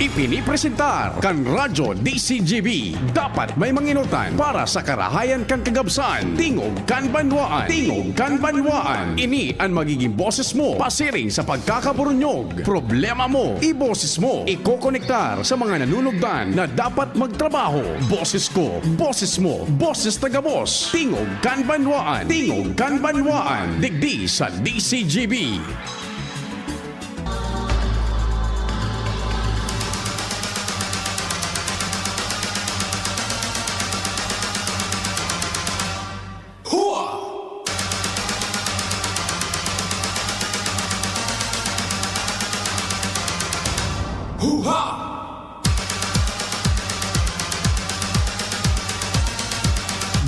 Ipinipresentar kan Radyo DCGB. Dapat may manginutan para sa karahayan kan kagabsan. Tingog kan banwaan. Tingog kan banwaan. Ini ang magiging boses mo pasiring sa pagkakaburunyog. Problema mo, iboses mo. Ikokonektar sa mga nanunugdan na dapat magtrabaho. Boses ko, boses mo, boses tagabos. Tingog kan banwaan. Tingog kan banwaan. Digdi sa DCGB.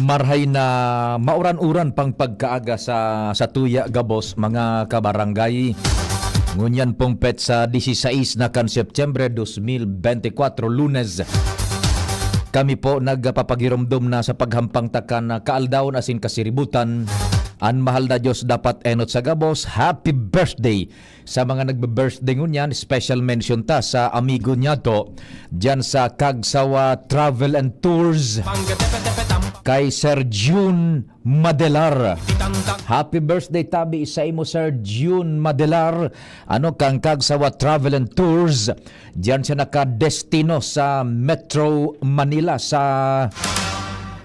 Marhay na mauran-uran pang pagkaaga sa tuya gabos mga kabarangay. Ngunyan pong pet sa 16 na kan September 2024 Lunes. Kami po nagpapagiromdom na sa paghampang takan na kaaldawon asin kasiributan. Ang mahal na Diyos dapat enot sa gabos. Happy birthday sa mga nagbe-birthday ngunyan. Special mention ta sa amigo niya to dyan sa Kagsawa Travel and Tours kay Sir June Madelar. Happy birthday tabi sa imo Sir June Madelar. Ano kang Kagsawa Travel and Tours. Diyan siya nakadestino sa Metro Manila sa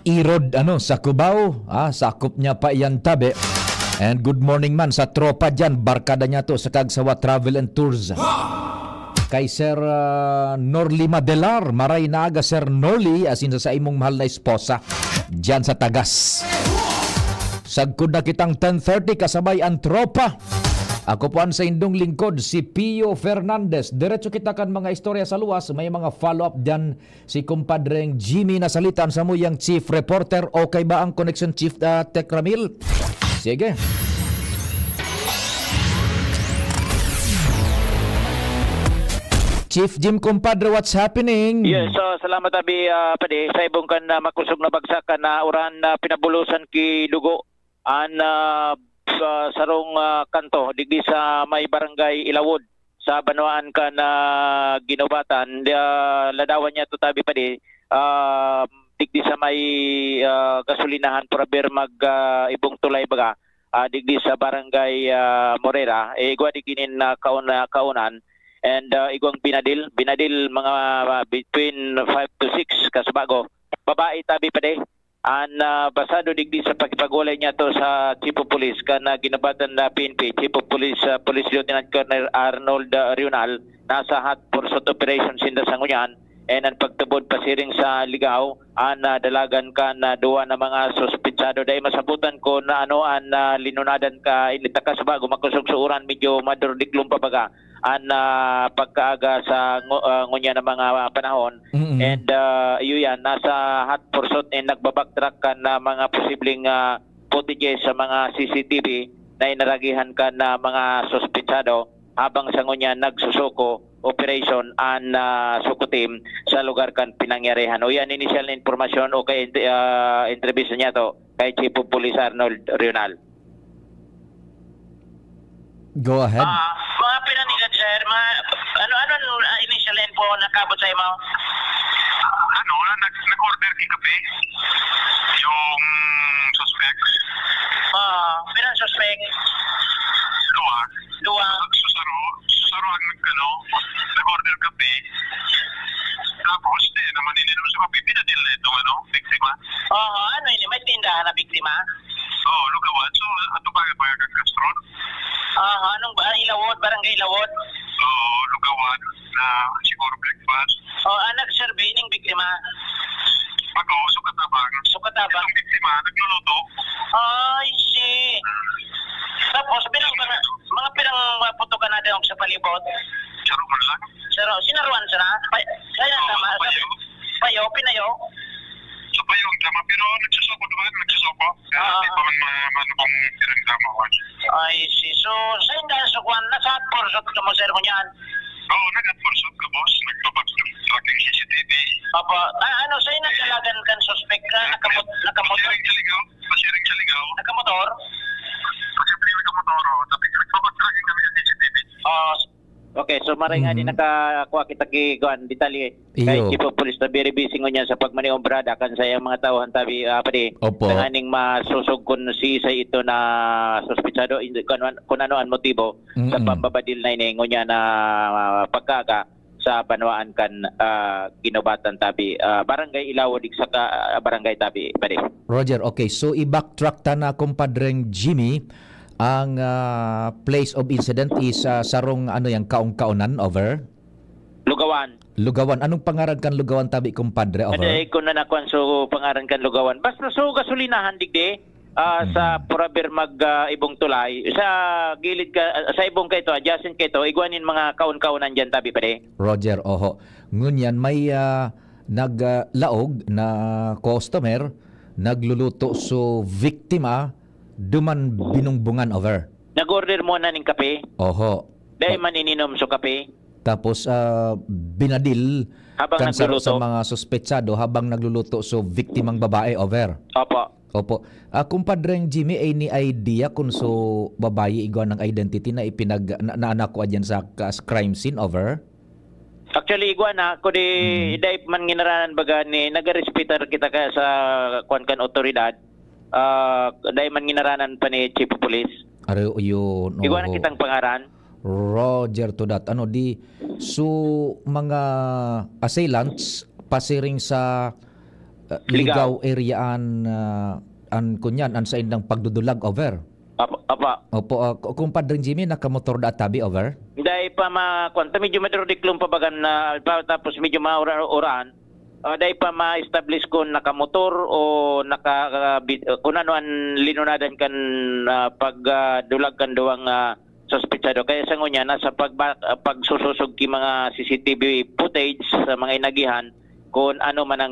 Irod sa Cubao. Sakop niya pa iyan tabi. And good morning man sa tropa dyan. Barkada niya to sa Kagsawa Travel and Tours. Kay Sir Norly Madelar. Maray na aga Sir Norly asin sa imong mahal na esposa dyan sa Tagas. Sagkod na kitang 10:30 kasabay ang tropa. Ako po ang sa indong lingkod, si Pio Fernandez. Diretso kita kan mga istorya sa luwas. May mga follow-up dyan si kumpadreng Jimmy na salitan sa muyang chief reporter. Okay ba ang connection chief Tech Ramil? Sige. Chief Jim, kumpadre, what's happening? Yes, salamat abi padi sa ibong kan makusog na bagsakan na uran pinabulusan ki dugo an sa sarong kanto digdi sa may barangay Ilawod sa Banwaan kan Ginobatan. Ladawan niya to tabi padi digdi sa may gasolinahan para ber mag ibong tulay baga digdi sa barangay Morera igwa diginin kaunan. And igwang binadil mga between 5 to 6 kasbago. Babae tabi pa de. An basado digdi sa pagpagulay niya to sa Chief of Police kana ginabatan na PNP, Chief of Police Police Lieutenant Colonel Arnold Rional nasa hot pursuit operations in Sangunyan. And ang pagtubod pasiring sa Ligaw an dalagan ka na duwa na mga suspitsado dahil masabutan ko na linunadan ka initaka sa bago makusog suuran medyo madurdiglong pabaga an pagkaaga sa ngunya na mga panahon. And yan nasa hot pursuit and nagbabacktrack ka na mga posibleng footages sa mga CCTV na inaragihan ka na mga suspitsado habang sa ngunya nagsusuko operation an sukutim sa lugar kan pinangyarihan. O yan initial na informasyon o kay interview niya to kay Chief of Police Arnold Rional. Go ahead. Mga pinanigan sir, ano initial info nakabot sa imo? Nag-order kay kape yung suspect. Pinang suspect? Dua. Susaro ang nag-order kape. Tapos, naman ininom sa kape, pinadil na itong biktima. Ano ini? May tindahan na biktima? Lugawan. So, ato pa yung Bayard Castro? Anong ba? Ilawod? Barangay Ilawod? Lugawan na siguro breakfast. Nag-survey ng biktima? Sukatabang. Itong biktima, nagluluto. I see. Tapos, mga pinang putukan natin sa palibot? Saro man lang. Sinaruan siya na? Payo, pinayo? Sa payo ang drama, pero nagsusuko doon, Hindi pa man kung tirang drama ko. I see. So, sa hindi sukuan, nasa hot pursuit ka mo, sir, mo niyan? Nag-pursuit ka, boss. Nagbabag ng CCTV. Sa inyo nagdalagan kan suspect ka? Nakamotor? Pasiring sa ligaw. Nakamotor? Kasi ka motor, tapos nagbabag kami ng CCTV. Okay, so maray nga din nakakuha kita kiguan detalye kay Iyo. Chief of Police na very busy niya sa pagmaniobrada kan sa iyang mga tauhan tabi padi Opo. tanganing masusog kun si isa ito na suspitsado kung ano ang motibo sa pambabadil na ini ngunya na pagkaga sa banwaan kan ginubatan tabi barangay Ilawod sa barangay tabi padi. Roger, okay. So i-backtrack ta na kumpadreng Jimmy. Ang place of incident is sarong ano yang kaong-kaonan, over? Lugawan. Anong pangaran kan Lugawan tabi kumpadre, over? Aday ko na nakuan so pangaran kan Lugawan. Basta so gasolinahan digde sa Purabir ibong tulay sa gilid ka sa ibong kay to adjacent kay to igwanin mga kaon-kaonan diyan tabi pare. Roger, oho. Ngunyan may naglaog na customer nagluluto so viktima duman binungbungan, over. Nag-order mo na ning kape. Oho. Dahil man ininom so kape. Tapos binadil Habang kan sa nagluluto. mga suspetsado habang nagluluto so viktimang babae, over. Opo. Opo. Kumpadreng Jimmy, ay ni idea kung so babae igwan ng identity na naanako dyan sa crime scene, over? Actually igwa na ko di dahil man ginaranan baga ni nagarespetar kita ka sa kuan kan otoridad. Dahil man ginaranan pa ni Chief of Police. Are yun. Igwa na kitang pangaran. Roger to that. Ano di so mga assailants pasiring sa ligaw areaan an kunyan an sa indang pagdudulag, over. Apa. Opo, kumpadreng Jimmy nakamotor da tabi, over. Dahil pa kwanta medyo madrodiklong pa bagan na tapos medyo maura-uraan. Dahil pa ma-establish kung nakamotor o kung ano ang linunadan kan pagdulag kan duwang suspetsado. Kaya sa ngunya nasa pagsususog ki mga CCTV footage sa mga inagihan kung ano man ang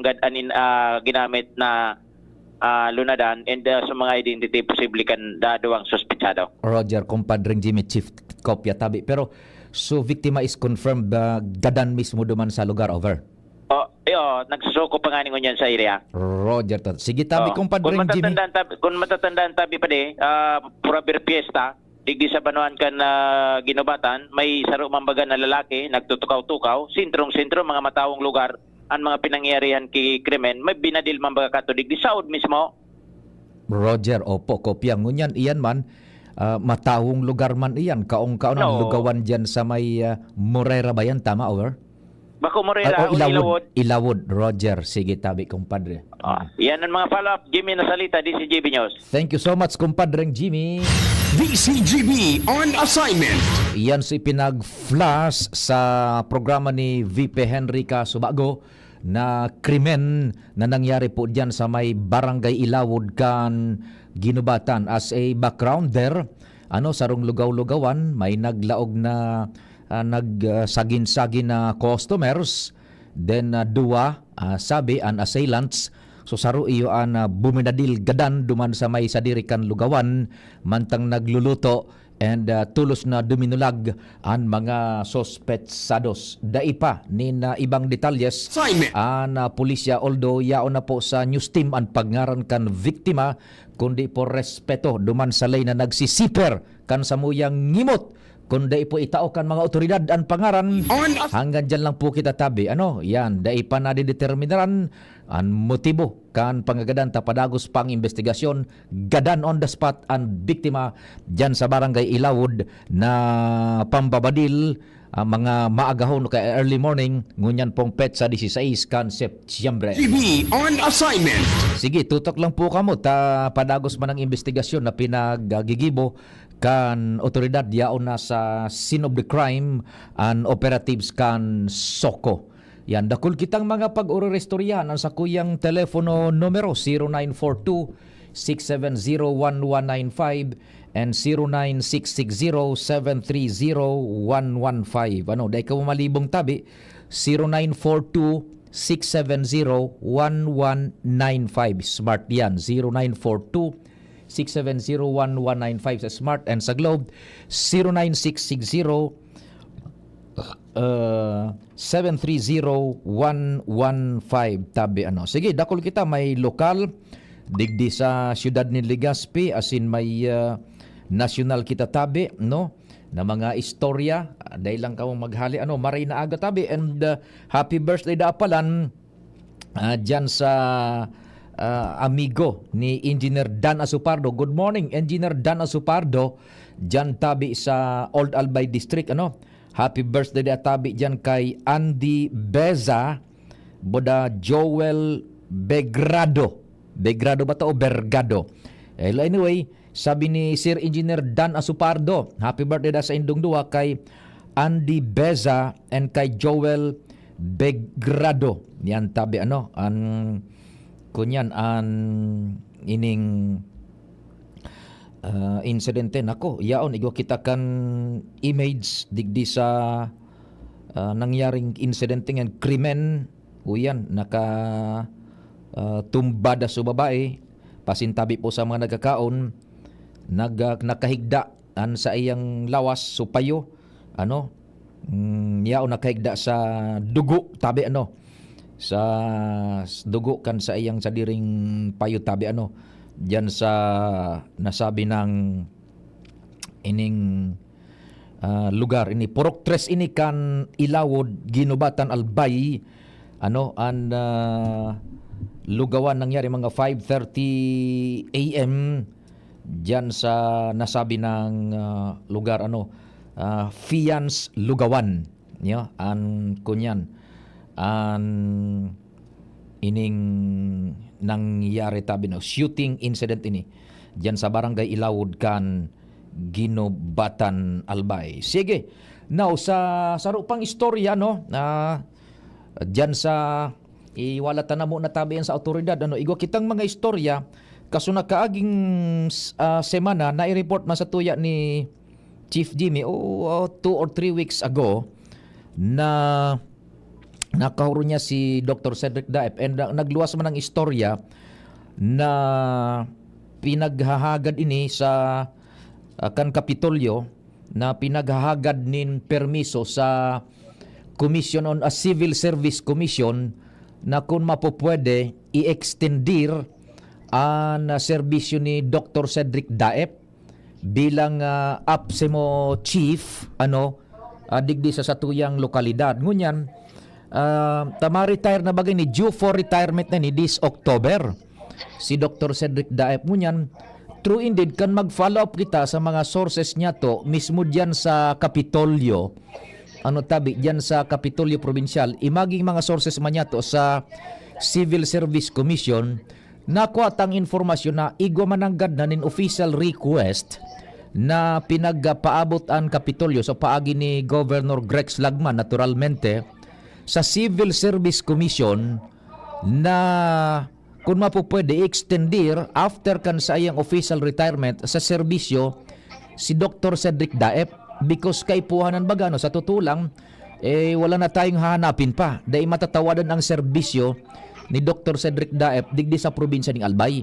ginamit na lunadan and sa mga identity posible kan duwang suspetsado. Roger, kumpadreng Jimmy, Chief Kopya tabi. Pero so victima is confirmed gadan mismo duman sa lugar, over. Nagsusuko pa nga niyan sa area. Roger to. Sige tabi, kumpadreng Jimmy. Kung matatandaan tabi pa di, Purabir Fiesta, digdi sa banuan kan ginubatan, may saro mambaga na lalaki, nagtutukaw-tukaw, sentrong-sentro, mga matawong lugar, ang mga pinangyarihan ki krimen, may binadil mambaga kato, digdi saod mismo. Roger, opo, kopya. Ngunyan, iyan man, matawong lugar man iyan. Kaong-kaon ang No. lugawan dyan sa may Morera ba yan? Tama, over? Bako Morera o Ilawod. Ilawod, Roger. Sige, tabi, kumpadre. Yan ang mga follow-up. Jimmy Nasalita, DCGB News. Thank you so much, kumpadreng Jimmy. DCGB on assignment. Iyan si pinag-flash sa programa ni VP Henry Casubago na krimen na nangyari po dyan sa may barangay Ilawod kan Ginubatan. As a background there, sarong lugaw-lugawan, may naglaog na nagsagin-sagin na customers, then duwa sabi an assailants. So saro iyo an buminadil gadan duman sa may sadirikan lugawan mantang nagluluto and tulos na duminulag ang mga sospetsados. Daipa ni na ibang detalyes Assignment. an pulisya, although yaon na po sa news team ang pagngaran kan viktima, kundi po respeto duman sa lay na nagsisiper kan samuyang ngimot, kundi po itao kan mga otoridad ang pangaran. Hanggang dyan lang po kita tabi. Yan, daipa na dideterminaran ang motibo kan pangagadan tapadagos pang investigasyon. Gadan on the spot ang biktima dyan sa barangay Ilawod na pambabadil mga maagahon kay early morning. Ngunyan pong pet sa 16 kan Septyembre. GB on assignment. Sige, tutok lang po kamo padagos man ang investigasyon na pinaggigibo kan otoridad yaon na sa scene of the crime and operatives kan SOCO. Yan, dakol kitang mga pag-urirestoryahan ang sa kuyang telepono numero 0942-670-1195 and 09660730-115. Dahil ka malibong tabi, 0942-670-1195. Smart yan, 0942-670-1195 sa Smart, and sa Globe 0960-730-115 tabi. Sige, dakol kita may lokal digdi sa siyudad ni Legazpi, as in may national kita tabi, na mga istorya. Dahil lang ka maghali maray na aga tabi, and happy birthday da palan dyan sa amigo ni Engineer Dan Asupardo. Good morning, Engineer Dan Asupardo, dyan tabi sa Old Albay District. Happy birthday da tabi dyan kay Andy Beza, boda Joel Begrado. Begrado ba to o Bergado? Anyway, sabi ni Sir Engineer Dan Asupardo, happy birthday da sa indong duwa kay Andy Beza and kay Joel Begrado. Yan tabi kunyan an ining insidente nako. Yaon igwa kita kan image digdi sa nangyaring insidente ng krimen uyan naka tumbada sa babae, pasintabi po sa mga nagkakaon, nakahigdaan sa iyang lawas, supayo, yaon nakahigda sa dugo, tabi sa dugo kan sa iyang sadiring payo, tabi diyan sa nasabi ng ining lugar ini Purok 3 ini kan Ilawod, Ginubatan, Albay, lugawan nangyari mga 5:30 AM diyan sa nasabi ng lugar Fians Lugawan an kunyan an ining nangyari tabi shooting incident ini diyan sa barangay Ilawod kan Ginubatan, Albay. Sige, now sa sarupang istorya diyan sa iwalatan na mo na tabi sa otoridad igwa kitang mga istorya kaso nakaaging semana na i-report man sa tuya ni Chief Jimmy 2 or 3 weeks ago na nakahuro niya si Dr. Cedric Daep, and nagluwas man ng istorya na pinaghahagad ini sa kan Kapitolyo, na pinaghahagad nin permiso sa Commission on a Civil Service Commission na kung mapupwede i-extendir ang serbisyo ni Dr. Cedric Daep bilang APSEMO chief digdi sa satuyang lokalidad. Ngunyan tama-retire na bagay ni due for retirement na ni this October si Dr. Cedric Daep. Ngunyan true indeed kan mag-follow up kita sa mga sources niya to mismo diyan sa Kapitolyo, tabi diyan sa Kapitolyo Provincial, imaging mga sources man niya to sa Civil Service Commission, nakuha tang informasyon na igwa mananggad na nin official request na pinagpaabot ang Kapitolyo sa paagi ni Governor Grex Lagman naturalmente sa Civil Service Commission na kung mapupwede extendir after kan sa iyang official retirement sa serbisyo si Dr. Cedric Daep, because kaipuhanan baga sa tutulang wala na tayong hahanapin pa dahil matatawadan ang serbisyo ni Dr. Cedric Daep digdi sa probinsya ng Albay.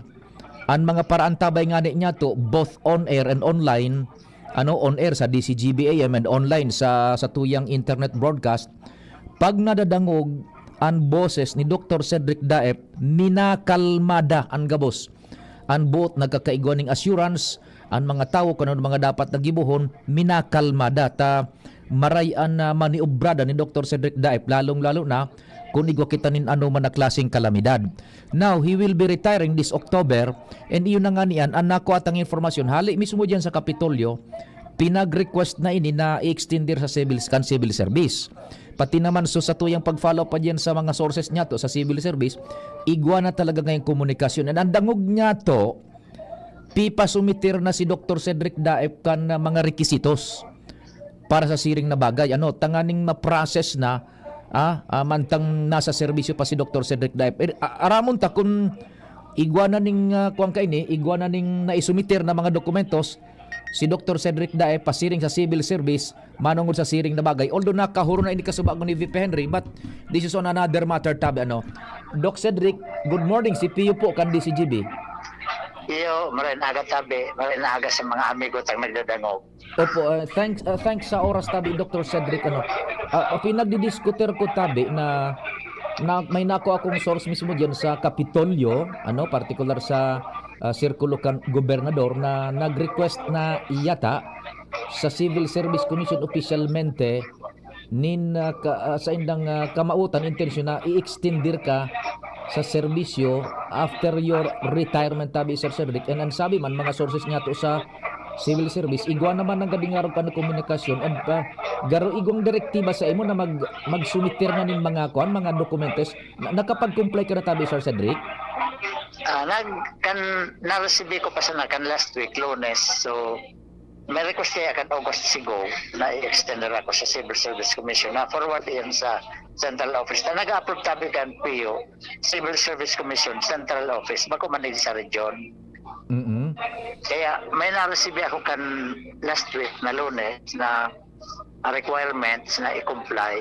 Ang mga paraan tabay nga niya to both on air and online, on air sa DCGB-AM and online sa tuyang internet broadcast, pag nadadangog ang boses ni Dr. Cedric Daep, minakalmada ang gabos. Ang buot nagkakaigwan ng assurance, ang mga tao kung ano mga dapat nagibuhon, minakalmada ta marayan na maniobrada ni Dr. Cedric Daep, lalong-lalo na kung igwa kita nin man na klaseng kalamidad. Now, he will be retiring this October, and iyon na nga niyan, ang nakuha atang informasyon, hali mismo dyan sa Kapitolyo, pinag-request na ini na i-extender sa civil service. Pati naman sa tuyang pag-follow pa dyan sa mga sources niya to sa civil service, igwa na talaga ngayong komunikasyon. And ang dangog niya to, pipa sumitir na si Dr. Cedric Daep kan mga requisitos para sa siring na bagay. Tanganing na-process na mantang nasa serbisyo pa si Dr. Cedric Daep. Aramon ta kung igwa na ning igwa na ning naisumitir na mga dokumentos si Dr. Cedric Daep pasiring sa civil service manungod sa siring na bagay. Although nakahuro na ini kasubag ni VP Henry, but this is on another matter tab. Doc Cedric, good morning. Si Pio po kan DCGB. Iyo, maraming aga tabi, maraming aga sa mga amigo tang nagdadangog. Opo, thanks sa oras tabi Dr. Cedric. Pinagdidiskuter ko tabi na may nako akong source mismo diyan sa Kapitolyo, particular sa sirkulo kan gobernador na nag-request na iyata sa Civil Service Commission opisyalmente sa indang kamautan intensyon na i-extender ka sa serbisyo after your retirement tabi Sir Cedric. And ang sabi man mga sources nga to sa civil service igwa naman ang gadingarong ka na komunikasyon and garo igong direktiba sa imo na magsumitir na nin mga mga dokumentes nakapag-comply ka na tabi Sir Cedric. Na-receive ko pa sa nakan last week, Lunes. So, may request kaya kan August sigo na i-extend ako sa Civil Service Commission na forward yan sa Central Office. Na nag-approve tabi kan PO, Civil Service Commission, Central Office, bako man din sa region. Kaya may na-receive ako kan last week na Lunes na requirements na i-comply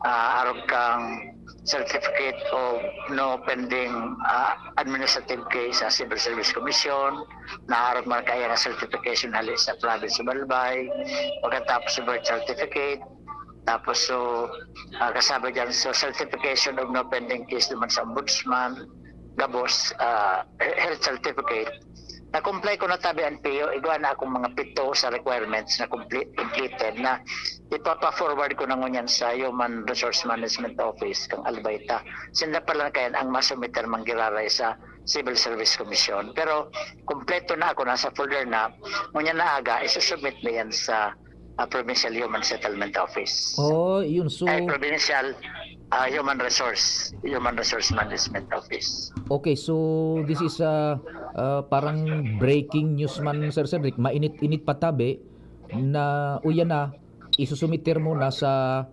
aron kang certificate of no pending administrative case sa Civil Service Commission na aron man kaya nga certification hali sa province of Albay pagkatapos sa birth certificate tapos kasama dyan so certification of no pending case naman sa ombudsman Gabos health certificate na-comply ko na tabi ang PO, igwa na akong mga 7 sa requirements na completed na ipapa-forward ko na ngunyan sa Human Resource Management Office kang Albayta. Sila pala kayan ang masumiter manggiraray sa Civil Service Commission. Pero kompleto na ako, nasa folder na, ngunyan na aga, isusubmit na yan sa Provincial Human Settlement Office. Oh, yun so Provincial Human Resource Management Office. Okay, so this is parang breaking news man Sir Cedric, mainit-init patabi na uyan na isusumitir mo na sa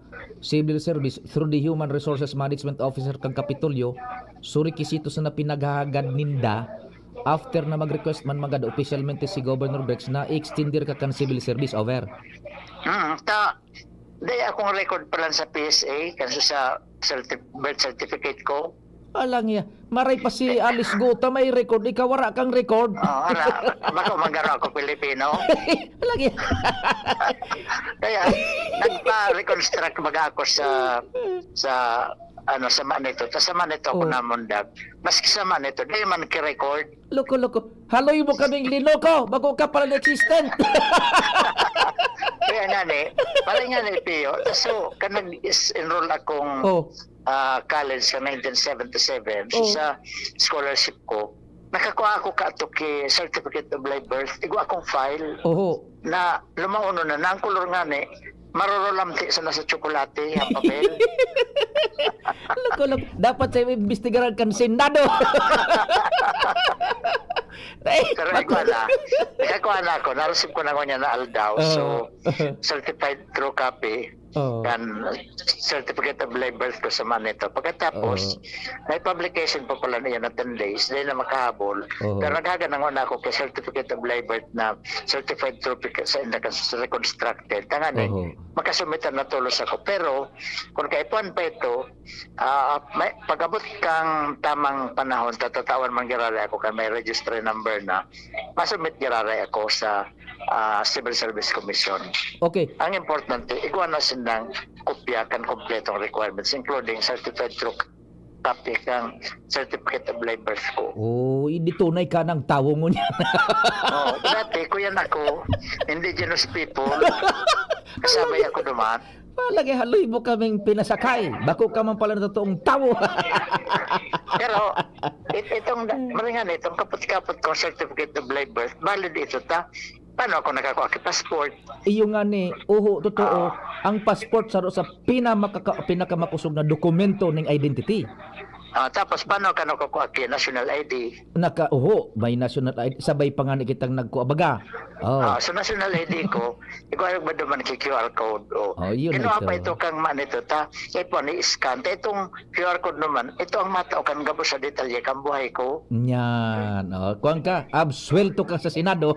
Civil Service through the Human Resources Management Officer kang Kapitolyo so rekisito sa na pinaghahagad ninda after na mag-request man magada opisyalmente si Governor Brex na i-extender ka kan Civil Service over. Day akong record pa lang sa PSA kasi sa birth certificate ko. Alang ya, maray pa si Alice Gota may record, ikaw wala kang record. Baka magaro ako Pilipino. Alang ya. Kaya nagpa-reconstruct baga ako sa Manito. Sa Manito ako namundag. Maski sa Manito, di man ki-record. Loko. Haloy mo kaming linoko, bago ka pala na-existent. Kaya nga Pio. So, kanag-enroll akong college sa 1977 sa scholarship ko. Nakakuha ako ka kay Certificate of Live Birth. Igo akong file na lumauno na. Ang kulor nga marurulamti sa nasa tsokolate ang papel. Loko. Dapat sa'yo imbestigaran kan Senado. Pero ikaw na ako, na-receive ko na ko niya na Aldaw. So, certified true copy and certificate of live birth ko sa Manito. Pagkatapos, may publication pa pala niya na 10 days, dahil na makahabol. Pero naghaganang na ako kay certificate of live birth na certified true sa reconstructed. Tangani, makasumitan na tulos ako. Pero, kung kaipuan pa ito, pag-abot kang tamang panahon, tatatawan manggiraray ako kay may registry number na masubmit giraray ako sa Civil Service Commission. Okay. Ang importante, iguan na silang kopya kan kompletong requirements including certified true copy kang certificate of live birth ko. Hindi tunay ka ng tawo mo niya. Dati, kuya ako, indigenous people, kasabay ako duman. Palagi haloy mo kaming pinasakay. Bako ka man pala na totoong tawo. Pero, itong kaput-kaput kong certificate of live birth, valid ito paano ako nakakuha kay passport? Iyo nga totoo. Ang passport sa pinakamakusog na dokumento ng identity. Tapos paano ka nakakuha kay national ID? May national ID. Sabay pa nga kitang nagkuabaga. So national ID ko, ikaw ba naman QR code? Ginawa pa ito kang manito ito ni-scan. Itong QR code naman, ito ang mata o kang gabos sa detalye kang buhay ko. Yan. Kuwan ka, absuelto ka sa Senado.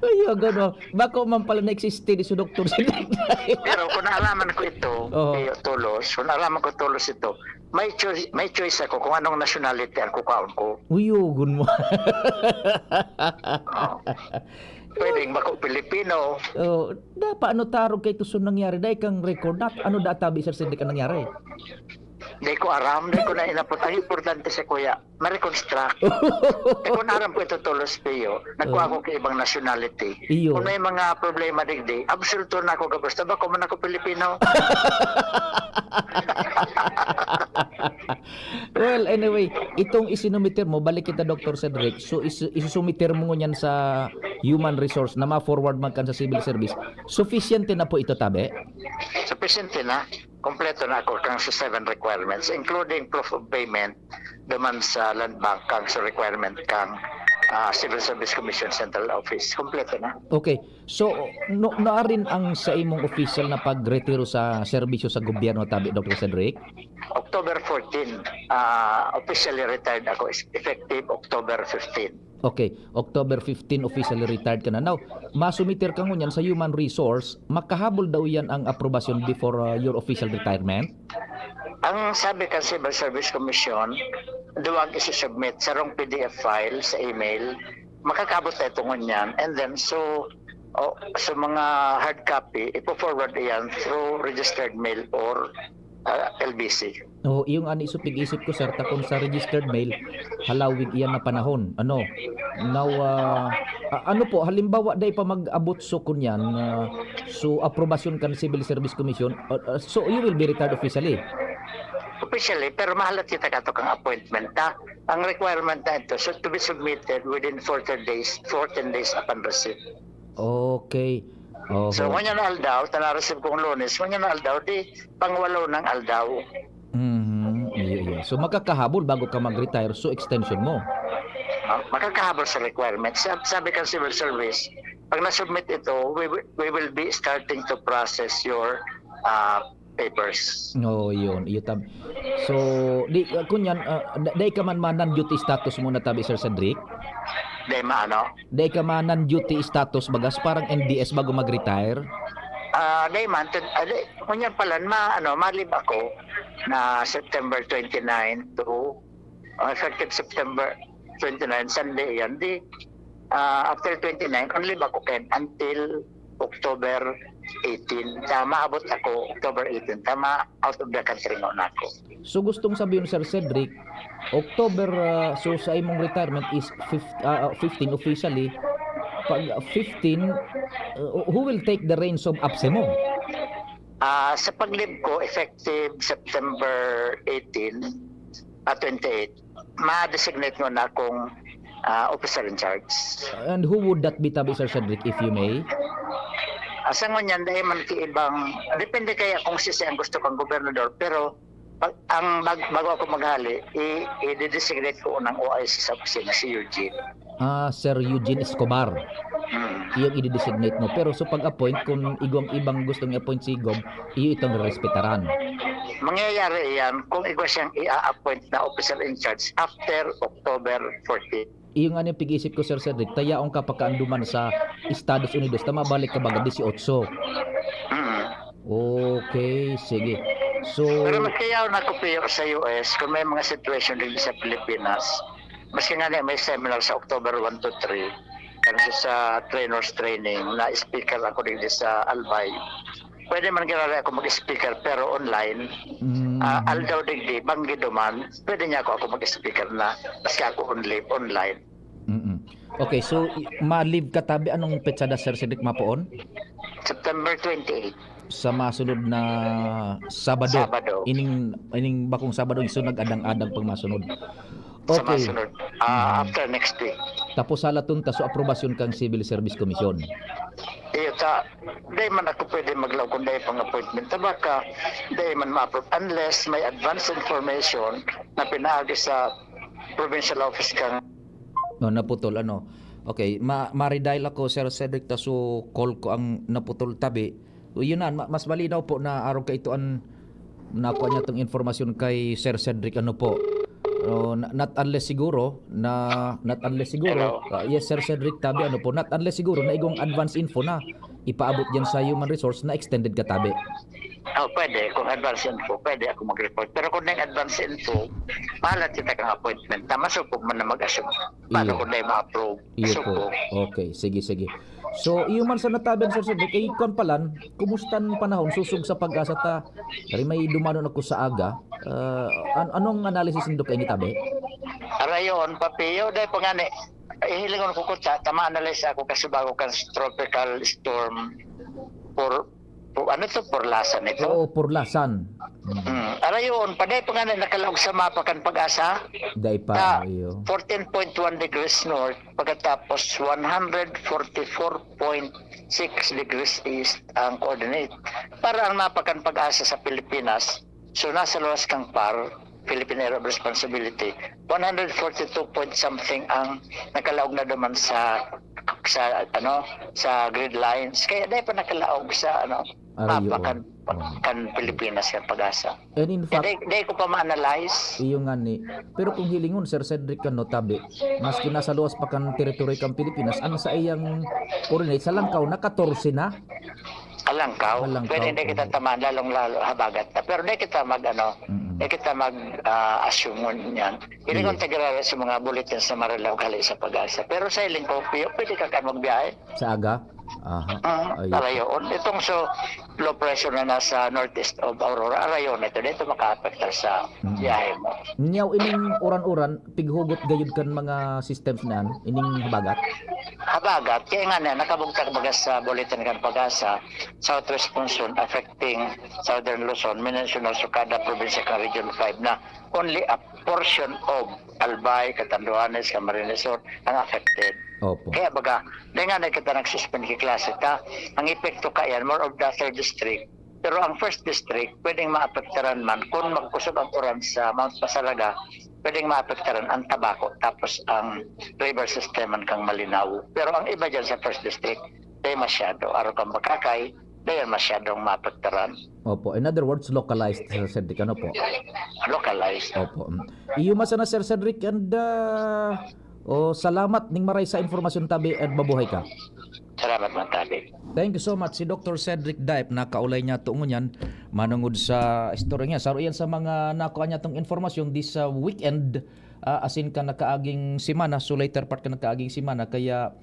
Ayaw, gano'n. Bako man pala na-existe ni si Dr. Pero kung naalaman ko ito, kung naalaman ko tulos ito, may choice ako kung anong nationality ang kukaon ko. Uyugon mo. Pwedeng bako Pilipino. Dapat tarog kay tusun nangyari. Dahil kang record, ano databi sa sindik ang nangyari? Di ko aram, di ko na inapot. Ang importante sa kuya, ma-reconstruct. Di ko na aram ko ito tulos piyo. Nagkuha ko kay ibang nationality. Iyo. Kung may mga problema digdi, absoluto na ako kagusto. Ba kung man ako Pilipino? Well, anyway, itong isinumiter mo, balik kita Dr. Cedric, so isusumiter mo ngunyan sa human resource na ma-forward man kan sa civil service, sufficient na po ito tabi? Sufficient na. Kompleto na ako kang sa 7 requirements, including proof of payment, duman sa Land Bank kang sa requirement kang Civil Service Commission Central Office. Kompleto na. Okay, so naarin ang sa imong official na pagretiro sa serbisyo sa gobyerno tabi Dr. Cedric? October 14, officially retired ako, effective October 15. Okay, October 15 officially retired ka na. Now, masumiter ka ngunyan sa human resource, makahabol daw yan ang aprobasyon before your official retirement? Ang sabi ka Civil Service Commission, duwag isi-submit sa wrong PDF file sa email, makakabot na ito ngunyan, and then so mga hard copy, ipo-forward yan through registered mail or LBC. No, iyong ani isip ko sir takon sa registered mail halawig iyan na panahon. Ano? Now ano po halimbawa day pa mag-abot so kunyan so aprobasyon kan Civil Service Commission so you will be retired officially. Officially, pero mahalat kita kato kang appointment na ang requirement na ito should to be submitted within 14 days upon receipt. Okay. Okay. So, kanya na aldaw, tanareceive kong Lunes, kanya na aldaw, di pangwalo ng aldaw. Yeah. So makakahabol bago ka mag-retire, so extension mo. Makakahabol sa requirements. Sabi ka Civil Service, pag na-submit ito, we will be starting to process your papers. Oh, yun. So, kunyan, day ka man non-duty status mo na tabi, Sir Cedric? Day maano? Day ka man non-duty status bagas parang NDS bago mag-retire? Day man, kunyan pala, malib ako na September 29 to effective September 29, Sunday yan. After 29, only ako until October 18. Tama, abot ako October 18. Tama, out of the country na ako. So gustong sabihin Sir Cedric, October, so sa imong retirement is 15 officially. Pag 15, who will take the reins of APSE mo? Sa paglib ko, effective September 18, 28, ma-designate ko na akong officer in charge. And who would that be tabi Sir Cedric if you may? Sa ngunyan, dahil man ibang, depende kaya kung sisi ang gusto kang gobernador, pero bago ako maghali, i-designate ko ng OIC sa opisina, si Eugene. Sir Eugene Escobar. Iyong i-designate mo. Pero so pag-appoint, kung ibang gustong i-appoint si Gob, iyo itong respetaran. Mangyayari yan kung igwa siyang i-appoint na officer in charge after October 14. Iyo nga niyang pig-isip ko, Sir Cedric, tayaong ka pagkaanduman sa Estados Unidos, tama balik ka baga 18. Okay, sige. So, pero mas kaya na ko sa US, kung may mga situation din sa Pilipinas, maski nga may seminar sa October 1 to 3, kasi sa trainers training, na speaker ako din sa Albay. Pwede man ginala ako mag-speaker pero online. Aldaw digdi, banggi duman, pwede niya ako mag-speaker na maski ako online. Okay, so ma-leave ka tabi anong petsada Sir Cedric mapoon? September 28. Sa masunod na Sabado. Ining bakong Sabado iso nag-adang-adang pang masunod. Sa masunod. After next week. Tapos halatun ta so aprobasyon kang Civil Service Commission. Iyo ta, di man ako pwede maglaw kung di pang appointment. Tabaka, di man ma-approve unless may advance information na pinaagi sa provincial office kang. No, naputol ano. Okay, ma-redial ako Sir Cedric ta so call ko ang naputol tabi. Yun na, mas malinaw po na araw ka ito ang nakuha niya itong informasyon kay Sir Cedric ano po. Not unless siguro yes Sir Cedric tabi ano po, not unless siguro na igong advance info na ipaabot dyan sa human resource na extended ka tabi. Pwede, kung advance info pwede ako mag-report, pero kung na advance info mahalat kita kang appointment, masupog man na mag-assume paano kung na ma-approve. Iyo po. Okay, sige So, iyo man sa nataben, Sir Cedric, kay kon palan, kumustan panahon, susug sa pag-asa ta, kaya may dumanon ako sa aga. Anong analysis nindo kay ni Tabe? Arayon, papiyo, dahil po nga ni, ihilingon ko tama analyze ako kasi bago kan tropical storm ano to, Porlasan ito? Oo, Porlasan. Arayon, paday pa nga na nakalawag sa mapa kan pag-asa. Dahil pa, iyo. 14.1 degrees north, pagkatapos 144.6 degrees east ang coordinate. Para ang mapa kan pag-asa sa Pilipinas, so nasa luwas kang par, Philippine Area of Responsibility, 142 point something ang nakalaog na duman sa grid lines. Kaya dahil pa nakalaog sa mapa kan Pilipinas kan pag-asa. And in fact, Dahil ko pa ma-analyze. iyo nga ni. Pero kung hilingon, Sir Cedric kan Tabe, mas nasa luwas pa kan teritoryo kan Pilipinas, ang sa iyang coordinate sa Langkaw, naka-14 na. Alangkaw. Alangkaw. Pwede hindi kita tamaan, lalong-lalo habagat. Pero hindi kita assume yan. Hindi kong tagalala sa mga bulletin sa Marilaw gali sa pag-asa. Pero sa iling ko, pwede ka magbiyahe. Sa aga? Aha. Ayun. Arayon. Itong low pressure na nasa northeast of Aurora, arayon ito. Dito maka-apektar sa biyahe mo. Nyaw ining uran-uran, pighugot gayud kan mga systems naan, ining habagat? Habagat, kaya nga na, nakabugtag bagas sa bulletin kan pag-asa, southwest monsoon affecting southern Luzon, Mindanao, Sukada, probinsya kan Region 5 na only a portion of Albay, Catanduanes, Camarines Sur ang affected. Opo. Kaya baga, dahil nga na kita nagsuspend kay klase ta, ang epekto ka yan, more of the third district. Pero ang first district, pwedeng maapektaran man, kung magkusog ang uran sa Mount Pasalaga, pwedeng maapektaran ang Tabaco, tapos ang river system man kang Malinaw. Pero ang iba dyan sa first district, dahil masyado, araw kang Makakay, dahil masyadong maapektaran. Opo. In other words, localized, Sir Cedric. Ano po? Localized. Opo. Iyo masana, Sir Cedric, and salamat ning maray sa informasyon Tabi at mabuhay ka. Salamat man tabi. Thank you so much si Dr. Cedric Daip na kaulay niya tuungon yan manungod sa istorya niya. Saro yan sa mga nakuha niya tong informasyon this weekend asin ka nakaaging simana, so later part ka nakaaging simana kaya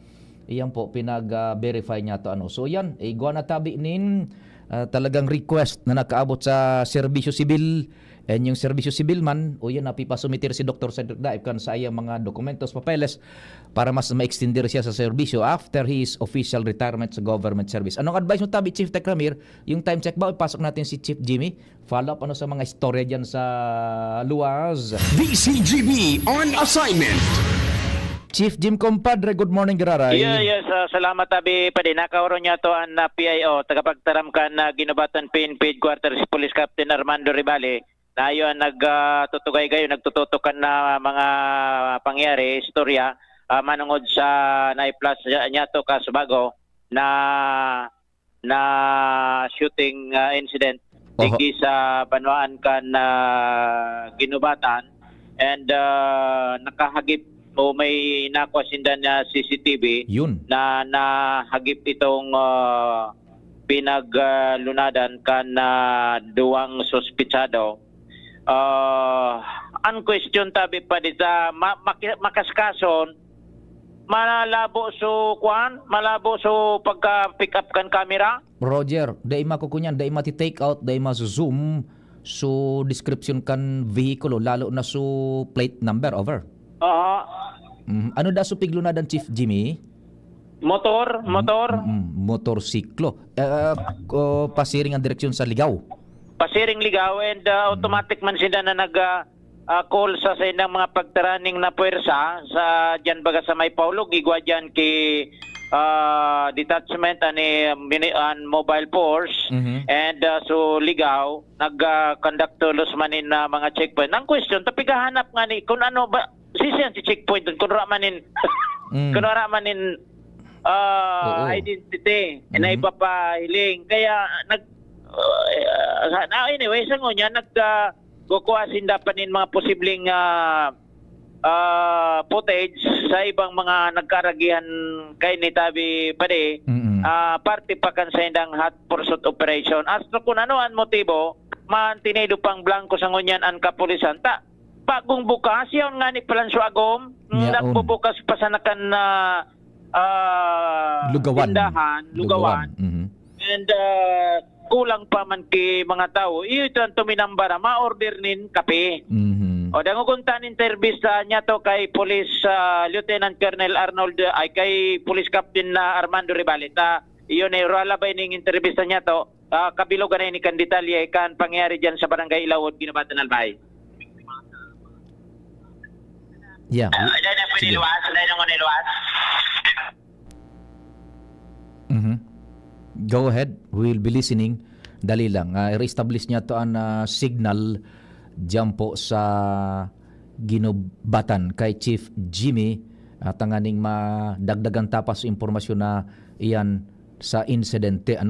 iyan po pinag-verify niya to ano. So yan, iguan na Tabi nin talagang request na nakaabot sa serbisyo sibil. And yung serbisyo sibil man, o yan, napipasumitir si Dr. Cedric Daip kan sa iyang mga dokumentos, papeles, para mas ma-extender siya sa serbisyo after his official retirement sa government service. Anong advice mo Tabi, Chief Tech Ramir? Yung time check ba? Ipasok natin si Chief Jimmy. Follow up ano sa mga istorya dyan sa luwas. DCGB on assignment. Chief Jim Compadre, good morning, Giraray. Yes, salamat Tabi pa din. Nakauron niya to ang PIO, tagapagtaram ka na ginubatan PNP Headquarters Police Captain Armando Ribale. Na yun, nagtutugay kayo, nagtututukan na mga pangyari, istorya, manungod sa naiplas niya to Kasubago na shooting incident tigi sa Banwaan kan ginubatan and nakahagip o may nakwasindan na CCTV Yun. na nahagip itong pinaglunadan kan duwang suspitsado. Ang question Tabi pa dito, makaskason, malabo so pagka-pick up kan camera? Roger, dai makukunyan, dai mati-take out, dai ma-zoom so description kan vehicle, lalo na so plate number, over. Ano da so piglunadan, Chief Jimmy? Motor. Motorsiklo. Pasiring ang direksyon sa Ligaw. Pasiring Ligaw and automatic man sila na nag-call sa inang mga pagtaraning na puwersa sa dyan baga sa may Paulog, igwa dyan ki detachment and mobile force and so Ligaw nag-conduct tulos manin na mga checkpoint. Ang question, tapigahanap nga ni kung ano ba sisiyan si checkpoint kung ramanin identity na ipapahiling. Kaya anyway, sa ngunya nagkukuhasin dapat nin mga posibleng footage sa ibang mga nagkaragihan kay ni Tabi Pade, parte pa kan sa indang hot pursuit operation. Astro kung ano ang motibo, mantinido pang blanco sa ngunyan ang kapulisan. Bagong bukas, yun nga ni Palanso Agom, nagbubukas pa sa nakan Lugawan. tindahan, lugawan. Mhm. And kulang pa man ki mga tao, iyo ito ang tuminambara, ma-order nin kape. Mhm. O danguguntan interview sa niya to kay Police Lieutenant Colonel Arnold ay kay Police Captain Armando Ribalita. Iyon ay ralabay ning interview sa niya to. Kabilogan na ni kan detalye kan pangyari diyan sa Barangay Ilawod, Ginabatan Albay. Yeah. Dahil na pwede Sige. luwas, dahil na luwas. Mhm. Go ahead. We will be listening. Dali lang. I-reestablish niya to ang signal dyan po sa Ginubatan kay Chief Jimmy at ang aning madagdagan tapas impormasyon na iyan sa insidente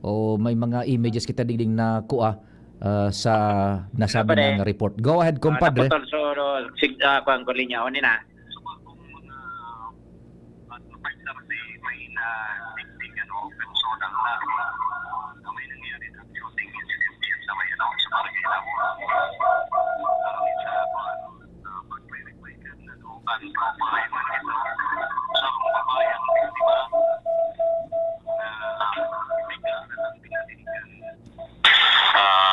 o may mga images kita digding na kuha sa nasabi ng report. Go ahead, compadre. Naputol so kuang ko linya oni na.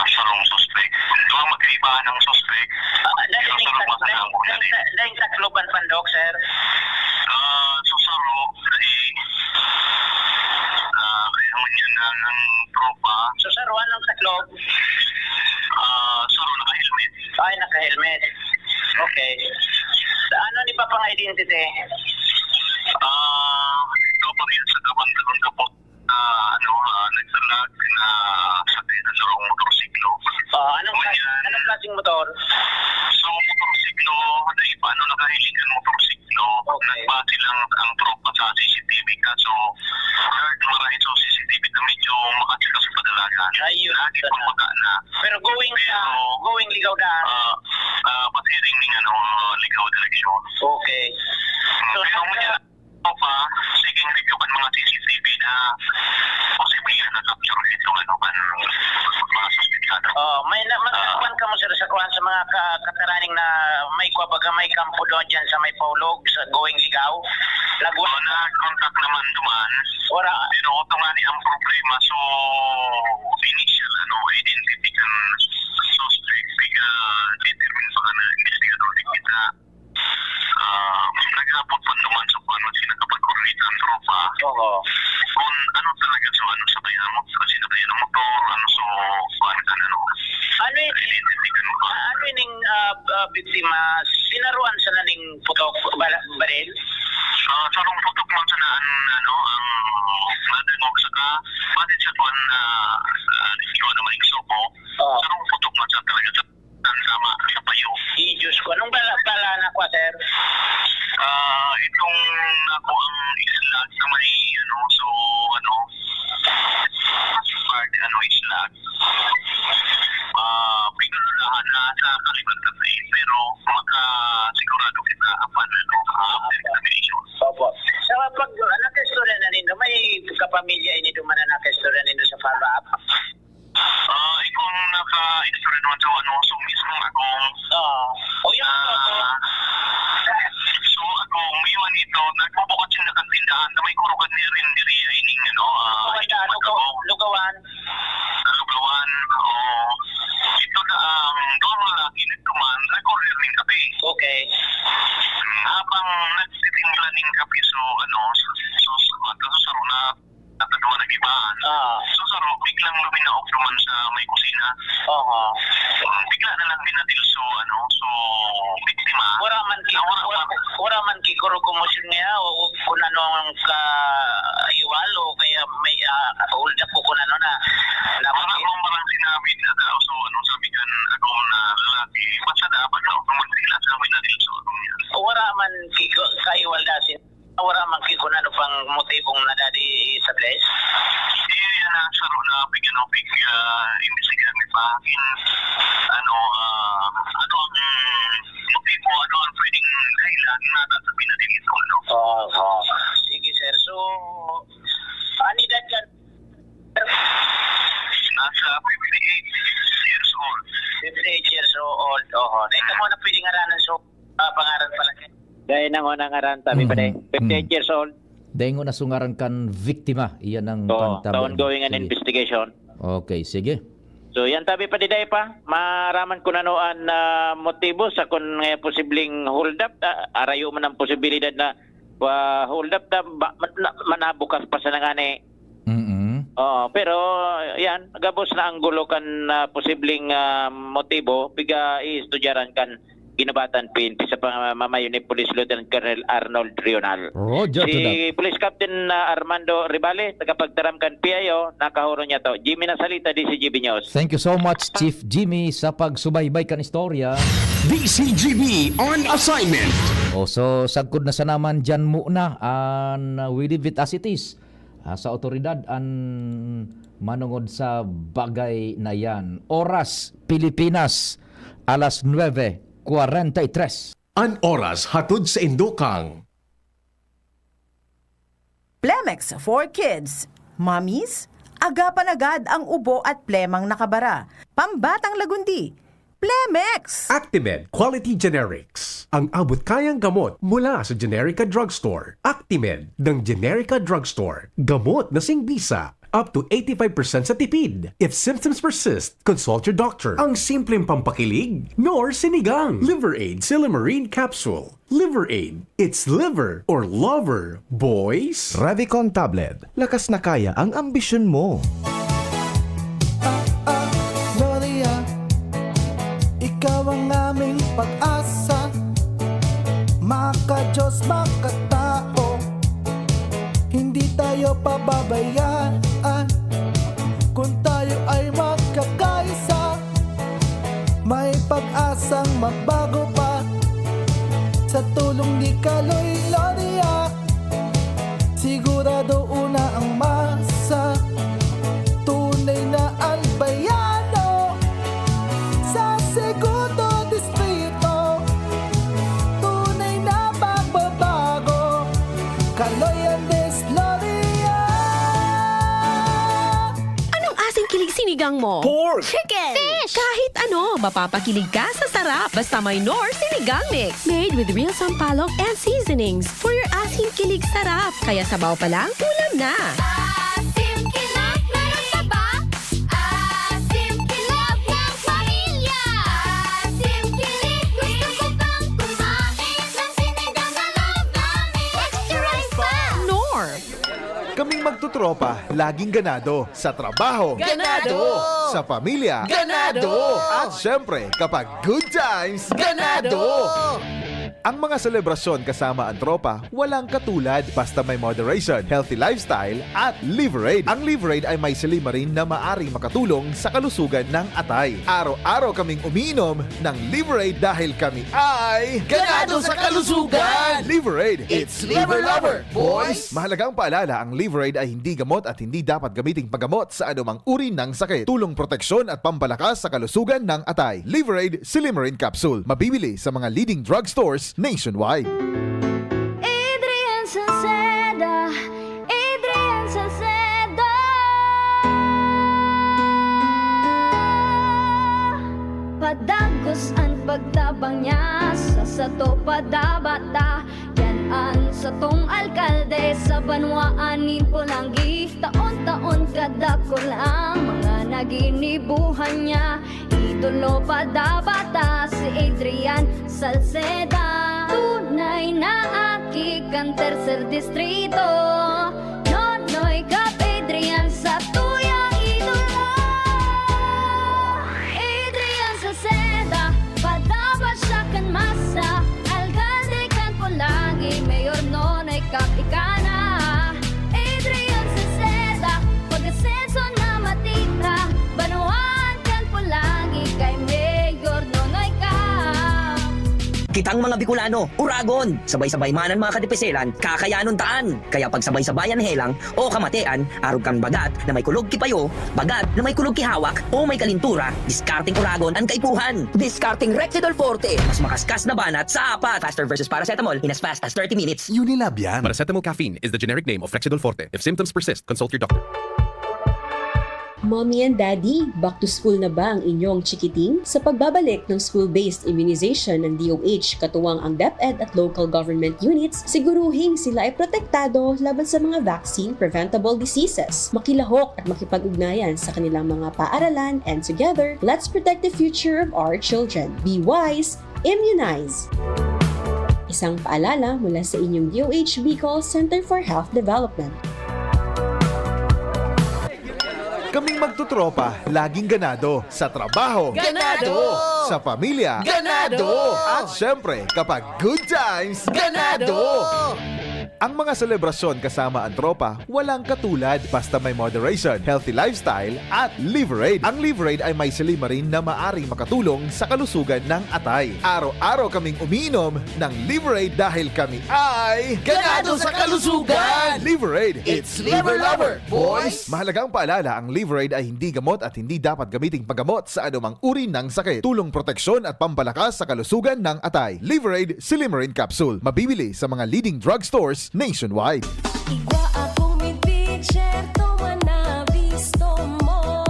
Sarong suspect. Doon magkaiba ng suspect. Pero sarong masayang ko na din. Dahil takloban pandok, sir. So saro, ang yun ng tropa. So, sir, anong taklob? Saro naka-helmet. Ay, naka-helmet. Okay. Ano ni Papang identity? Ito pa rin sa kabang kapot na nagsalag na sa sarong motorsiklo. Anong klaseng motor? So, motorsiklo, paano nakahilingan motorsiklo? Okay. Nagbati lang ang tropa sa CCTV kaso heard marahil sa CCTV na medyo makatila sa padalagan. Ayun. Lagi pang baka na. Pero going ligaw na. Patiring ng ligaw direksyon. Okay. So, Pero mga tropa, siging review kan mga CCTV na posible na capture ito mga suspitsado. may kuwan ka mo sir sa kuwan sa mga kataraning na may kuwa baga may kampo doon dyan sa may Paulog sa going ligaw. Lagwan na. Na-contact naman duman. Ora. Pero ito nga ni ang problema. So, initial identity kan suspect. Determine pa ka na investigador di kita. Naghapot pa naman sa kung sinakapag-coordinate ang tropa. Oo. Kung ano talaga so sa bayan mo. Kasi na bayan ng motor. So, kung Ano yung biktima? Sinaruan sa naning putok baril? Sarong putok man sa naan ang nadangog saka patit sa tuwan na ikaw naman yung suko. Sarong putok man sa talaga sa sama sa payo. Diyos ko. Anong bala na kwa, sir? Itong ako ang islag sa may part islag. Pinululahan na sa kaliban kasi pero sigurado kita apan examination. Opo. Sa pag nakastorya na nindo, may kapamilya ini duman na nakastorya nindo sa follow-up? Ikong naka-extra naman sa so mismo akong so ako mayroon ito nagbubukat siya na kantindahan na may kurugan ni rin diri ining Lugawan. Lugawan ito na ang doon lagi nagtuman recorder ng kape. Okay. Habang nagtitimpla ng kape so saro na natagawa ng ibaan. So saro biglang luminaog naman sa may kusina. Bigla na lang dinadilso biktima. Wala man ki kurukumusyon niya o kung ano ang iwal o kaya may hold up ko kung ano na. Marang sinabi na daw so sabi kan ako na lalaki basta dapat na sila sa may nadilso. Wala man ki kaiwal dasin. Wala man ki kung ano pang motibong nadadi sa place. Yan na saro na bigyan of investigator ni Pakin ano ang motibo ang pwedeng kailan na sa pinadilito Sige sir. So anidad yan? Nasa 58 years old. 58 years old. Ito mo na pwedeng aranan so pangaran pala. Dahil nang unang aran tabi pa 58 years old. Daingo na sungaran kan viktima. Iyan ang So, pantaban. ongoing an Sige. investigation. Okay, sige. So yan tabi pa diday pa, maraman ko nanoan na motibo sa kung posibleng hold up, arayo man ang posibilidad na hold up na manabukas pa sa nangani. Mm-mm. Pero yan, gabos na ang gulo kan posibleng motibo, biga istudyaran kan ginabatan PNP sa pamamayo ni Police Lieutenant Colonel Arnold Rional. Roger to that. Si Police Captain Armando Ribale, tagapagtaram kan PIO, nakahuro niya to. Jimmy Nasalita, DCGB News. Thank you so much, Chief Jimmy, sa pagsubaybay kan istorya. DCGB on assignment. So sagkod na sa naman dyan muna an we leave it as it is. Sa otoridad an manungod sa bagay na yan. Oras, Pilipinas, alas 9:43. An oras hatod sa Indokang. Plemex for Kids. Mommies, agapan agad ang ubo at plemang nakabara. Pambatang lagundi. Plemex! Actimed Quality Generics. Ang abot kayang gamot mula sa Generica Drugstore. Actimed ng Generica Drugstore. Gamot na singbisa. Up to 85% sa tipid. If symptoms persist, consult your doctor. Ang simpleng pampakilig, nor sinigang. Liver Aid Silymarin Capsule. Liver Aid. It's liver or lover, boys. Revicon Tablet. Lakas na kaya ang ambisyon mo. Gloria, ikaw ang aming pag-asa. Maka-Diyos, maka-tao, hindi tayo pababayaan. Kung tayo ay magkakaisa, may pag-asang magbago pa. Sa tulong ni Kaloy Gloria, sigurado una ang masa. Tunay na albayano sa Segundo Distrito. Tunay na pagbabago, Kaloy Andes Gloria. Anong asing kilig sinigang mo? Pork! Chicken! Fish! Kahit ano, mapapakilig ka sa sarap. Basta may Knorr Sinigang Mix. Made with real sampalok and seasonings for your asing kilig sarap. Kaya sabaw pa lang, ulam na. Asim Kilab, meron ka ba? Asim Kilab ng pamilya. Asim Kilab, gusto ko bang kumain ng sinigang na love namin? Extra rice pa! Knorr. Kaming magtutropa, laging ganado. Sa trabaho, Ganado! Sa pamilya, Ganado! At syempre, kapag good times, Ganado! Ang mga selebrasyon kasama ang tropa, walang katulad basta may moderation, healthy lifestyle at Liver Aid. Ang Liver Aid ay may Silymarin na maaring makatulong sa kalusugan ng atay. Araw-araw kaming umiinom ng Liver Aid dahil kami ay Ganado sa kalusugan! Liver Aid, it's Liver Lover, boys! Mahalagang paalala, ang Liver Aid ay hindi gamot at hindi dapat gamiting paggamot sa anumang uri ng sakit. Tulong proteksyon at pampalakas sa kalusugan ng atay. Liver Aid Silymarin Capsule. Mabibili sa mga leading drugstores nationwide. Adrian Salceda, Adrian Salceda. Padagos ang pagtabang niya sa sato padabata. Yan ang satong alkalde sa banwaan ni Pulangi. Taon-taon kadako lang mga naginibuhan niya. Idolo padabata si Adrian Salceda. Tunay na aki kang tercer distrito. Nonoy Kap Adrian sa tuyang idolo. Adrian Salceda, padabat siya kan masa. Alcalde kan Pulangi, Mayor Nonoy Kap ikana. Adrian Salceda, pag-asenso na matita. Banuan kan Pulangi kay Mayor Nonoy Kap. Kitang mga Bicolano, Uragon, sabay-sabay manan mga kadipeselan, kakayanon taan. Kaya pag sabay-sabayan helang o kamatean, arog kang bagat na may kulog kipayo, bagat na may kulog kihawak o may kalintura, discarding Uragon ang kaipuhan. Discarding Rexidol Forte, mas makaskas na banat sa apat. Faster versus paracetamol in as fast as 30 minutes. Unilab yan. Paracetamol caffeine is the generic name of Flexidol Forte. If symptoms persist, consult your doctor. Mommy and Daddy, back to school na ba ang inyong chikiting? Sa pagbabalik ng school-based immunization ng DOH, katuwang ang DepEd at local government units, siguruhing sila ay protektado laban sa mga vaccine-preventable diseases. Makilahok at makipag-ugnayan sa kanilang mga paaralan, and together, let's protect the future of our children. Be wise, immunize! Isang paalala mula sa inyong DOH Bicol Center for Health Development. Kaming magtutropa, laging ganado. Sa trabaho, Ganado! Sa pamilya, Ganado! At syempre, kapag good times, ganado! Ang mga selebrasyon kasama ang tropa, walang katulad basta may moderation, healthy lifestyle at Liverade. Ang Liverade ay may silimarin na maaring makatulong sa kalusugan ng atay. Araw-araw kaming umiinom ng Liverade dahil kami ay Ganado sa kalusugan! Liverade, It's Liver Lover, boys! Mahalagang paalala, ang Liverade ay hindi gamot at hindi dapat gamiting paggamot sa anumang uri ng sakit. Tulong proteksyon at pampalakas sa kalusugan ng atay. Liverade Silimarin Capsule. Mabibili sa mga leading drugstores nationwide. Igwa akong may picture to na visto mo.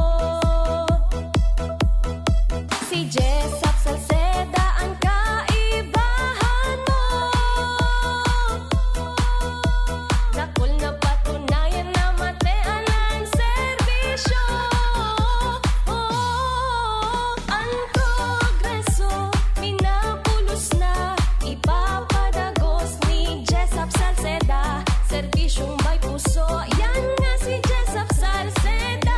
Si Jessap Salceda ang kaibahan mo. Nakul na patunayan na matean ang serbisyo. Ang progreso minapulos na ipapadagos ni Jessap Salceda. Serbisyong may puso, yan nga si Jessap Salceda.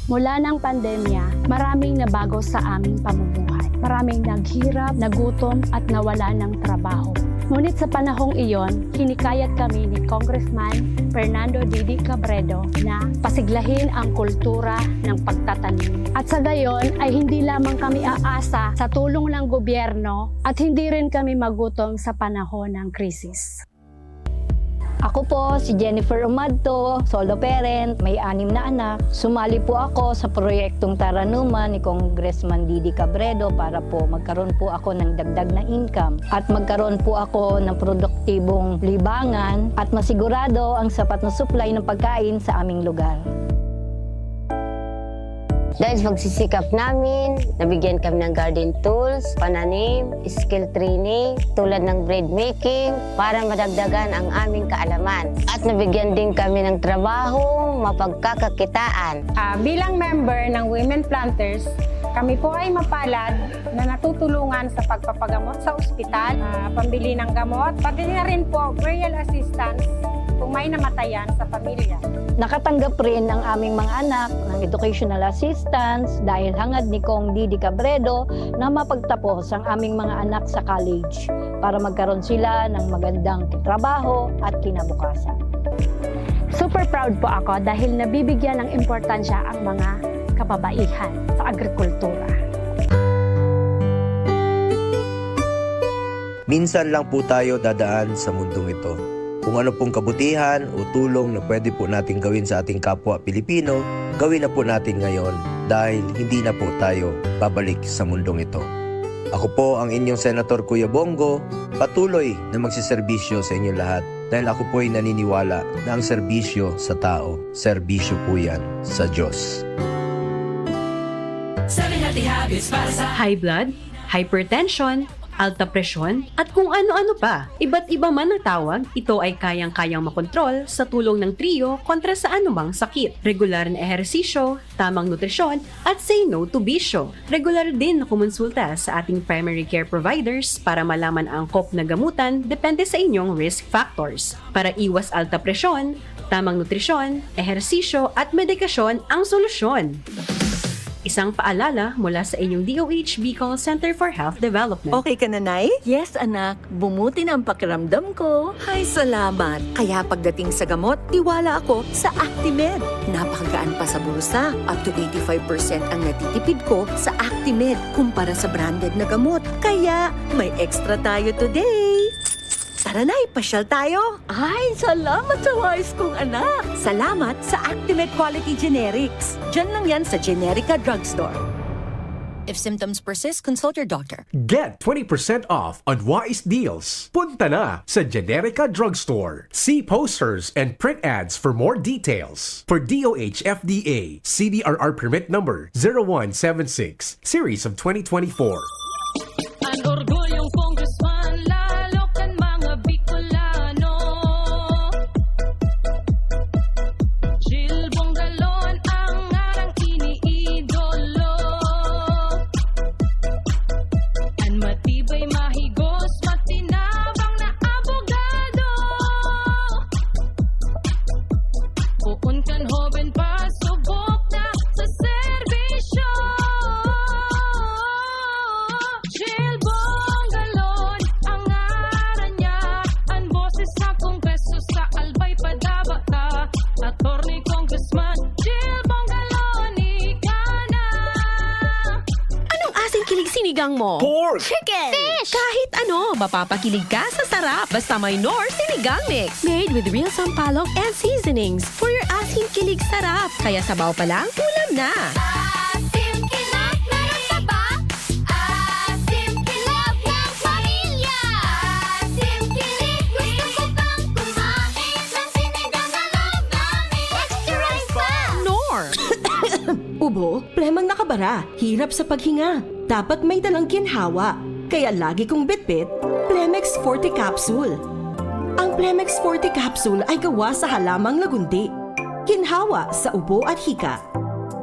Mula ng pandemya, maraming nabago sa aming pamumuhay. Maraming naghirap, nagutom at nawala ng trabaho. Ngunit sa panahong iyon, hinikayat kami ni Congressman Fernando Didi Cabredo na pasiglahin ang kultura ng pagtatanim. At sa gayon ay hindi lamang kami aasa sa tulong ng gobyerno at hindi rin kami magutom sa panahon ng krisis. Ako po si Jennifer Umadto, solo parent, may 6 na anak. Sumali po ako sa proyektong Taranuma ni Congressman Didi Cabredo para po magkaroon po ako ng dagdag na income at magkaroon po ako ng produktibong libangan at masigurado ang sapat na supply ng pagkain sa aming lugar. Dahil sa pagsisikap namin, nabigyan kami ng garden tools, pananim, skill training, tulad ng bread making, para madagdagan ang aming kaalaman. At nabigyan din kami ng trabaho, mapagkakakitaan. Bilang member ng Women Planters, kami po ay mapalad na natutulungan sa pagpapagamot sa ospital, pambili ng gamot, pati na rin po burial assistance kung may namatayan sa pamilya. Nakatanggap rin ang aming mga anak ng educational assistance dahil hangad ni Kong Didi Cabredo na mapagtapos ang aming mga anak sa college para magkaroon sila ng magandang trabaho at kinabukasan. Super proud po ako dahil nabibigyan ng importansya ang mga kababaihan sa agrikultura. Minsan lang po tayo dadaan sa mundong ito. Kung ano pong kabutihan o tulong na pwede po natin gawin sa ating kapwa Pilipino, gawin na po natin ngayon dahil hindi na po tayo babalik sa mundong ito. Ako po ang inyong Senator Kuya Bongo, patuloy na magsiserbisyo sa inyo lahat dahil ako po ay naniniwala na ang serbisyo sa tao, serbisyo po yan sa Diyos. High blood, hypertension, alta presyon, at kung ano-ano pa. Iba't iba man ang tawag, ito ay kayang-kayang makontrol sa tulong ng trio kontra sa anumang sakit. Regular na ehersisyo, tamang nutrisyon, at say no to bisyo. Regular din na kumonsulta sa ating primary care providers para malaman ang angkop na gamutan depende sa inyong risk factors. Para iwas alta presyon, tamang nutrisyon, ehersisyo, at medikasyon ang solusyon. Isang paalala mula sa inyong DOH Bicol Center for Health Development. Okay ka na, Nay? Yes, anak. Bumuti na ang pakiramdam ko. Ay, salamat. Kaya pagdating sa gamot, tiwala ako sa Actimed. Napakagaan pa sa bulsa. Up to 85% ang natitipid ko sa Actimed kumpara sa branded na gamot. Kaya may extra tayo today. Tara na, ipasyal tayo. Ay, salamat sa wise kong anak. Salamat sa Actimed Quality Generics. Diyan lang yan sa Generica Drugstore. If symptoms persist, consult your doctor. Get 20% off on Wise Deals. Punta na sa Generica Drugstore. See posters and print ads for more details. For DOH FDA, CDRR permit number 0176, series of 2024. Ang orgulyong congressman, lalo kan mga Bicolano. Jill Bongalon ang ngarang iniidolo. Ang matibay, mahigos, matinabang na abogado. Puun kan hoben pa, subok na sa serbisyo. Jill Bongalon, ang ngaran niya, ang boses sa Kongreso sa albay padaba ka. Attorney Congressman Jill Bongalon, ika na. Anong asing kilig sinigang mo? Pork! Chicken! Fish! Kahit ano, mapapakilig ka sa sarap basta may Knorr Sinigang Mix. Made with real sampalok and seasonings for your asing kilig sarap. Kaya sabaw pa lang, ulam na. Asim kinat, meron ka ba? Asim kilab ng pamilya. Asim kilig, gusto ko bang kumain ng sinigang na love namin? Extra rice pa! Knorr! Ubo, plemang nakabara, hirap sa paghinga. Dapat may dalang ginhawa. Kaya lagi kong bitbit, Plemex Forte Capsule. Ang Plemex Forte Capsule ay gawa sa halamang lagundi. Ginhawa sa ubo at hika.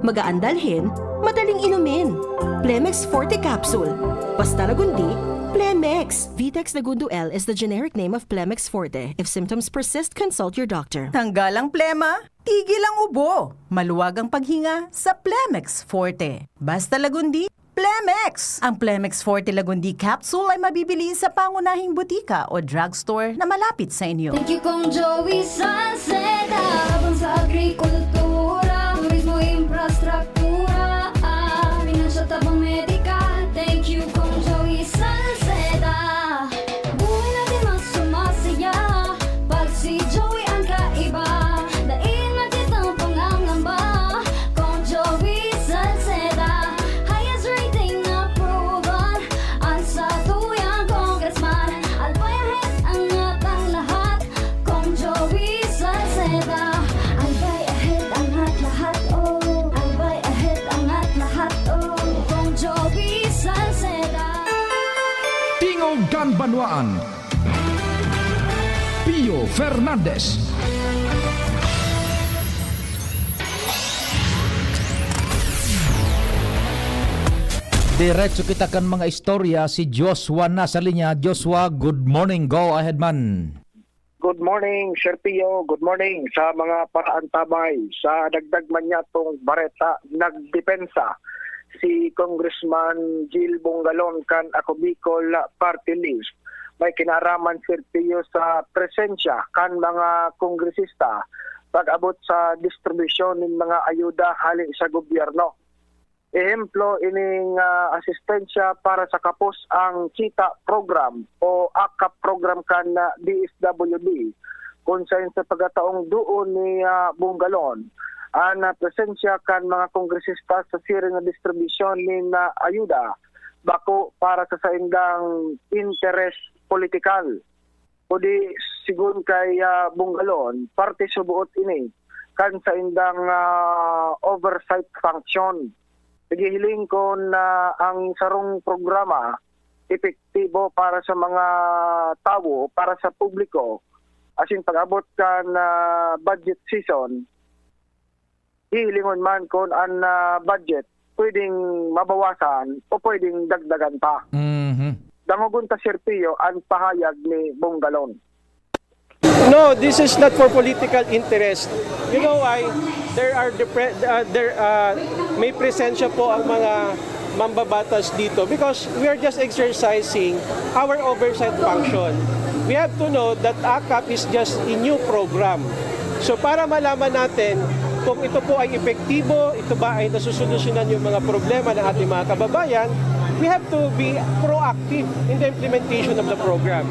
Magaan dalhin, madaling inumin. Plemex Forte Capsule. Basta lagundi, Plemex. Vitex Lagundo L is the generic name of Plemex Forte. If symptoms persist, consult your doctor. Tanggal ang plema, tigil ang ubo. Maluwag ang paghinga sa Plemex Forte. Basta lagundi, Plemex! Ang Plemex Forte Lagundi Capsule ay mabibili sa pangunahing butika o drugstore na malapit sa inyo. Thank you kong Joey Salceda. Habang sa agrikultura, turismo, infrastruktura, financial tabang medikal. Thank you kong Joey Salceda. Buhay natin mas sumasaya pag si Joey ang kaiba. Daig natin ang pangangamba kong Joey Salceda. Highest rating approval ang sa tuyang congressman. Albayahit ang atang lahat kong Joey Salceda. Albay ahead ang lahat, oh. Albay ahead ang lahat, oh. Kong Joey Salceda. Tingog Ganbanwaan. Pio Fernandez. Diretso kita kan mga istorya, si Joshua na sa linya. Joshua, good morning. Go ahead man. Good morning, Sir Pio. Good morning sa mga paraantabay. Sa dagdag man niya tong bareta, nagdepensa si Congressman Jill Bongalon kan ako Bicol Party List. May kinaraman, Sir Pio, sa presensya kan mga kongresista pag-abot sa distribusyon ng mga ayuda halin sa gobyerno. Ehemplo, ining asistensya para sa kapos ang CITA program o AKAP program kan DSWD kung saan sa pagkataong doon ni Bongalon ang presensya kan mga kongresista sa siring na distribusyon ng ayuda bako para sa saindang interes politikal. O di sigun kay Bongalon, parte subuot ini kan saindang oversight function. Nagihiling ko na ang sarong programa epektibo para sa mga tao, para sa publiko. Asin pag-abot ka na budget season, hihilingon man kung ang budget pwedeng mabawasan o pwedeng dagdagan pa. Dangogon ta, Sir Pio, ang pahayag ni Bongalon. No, this is not for political interest. You know why? May presensya po ang mga mambabatas dito because we are just exercising our oversight function. We have to know that AKAP is just a new program. So para malaman natin kung ito po ay epektibo, ito ba ay nasusolusyonan yung mga problema ng ating mga kababayan, we have to be proactive in the implementation of the program.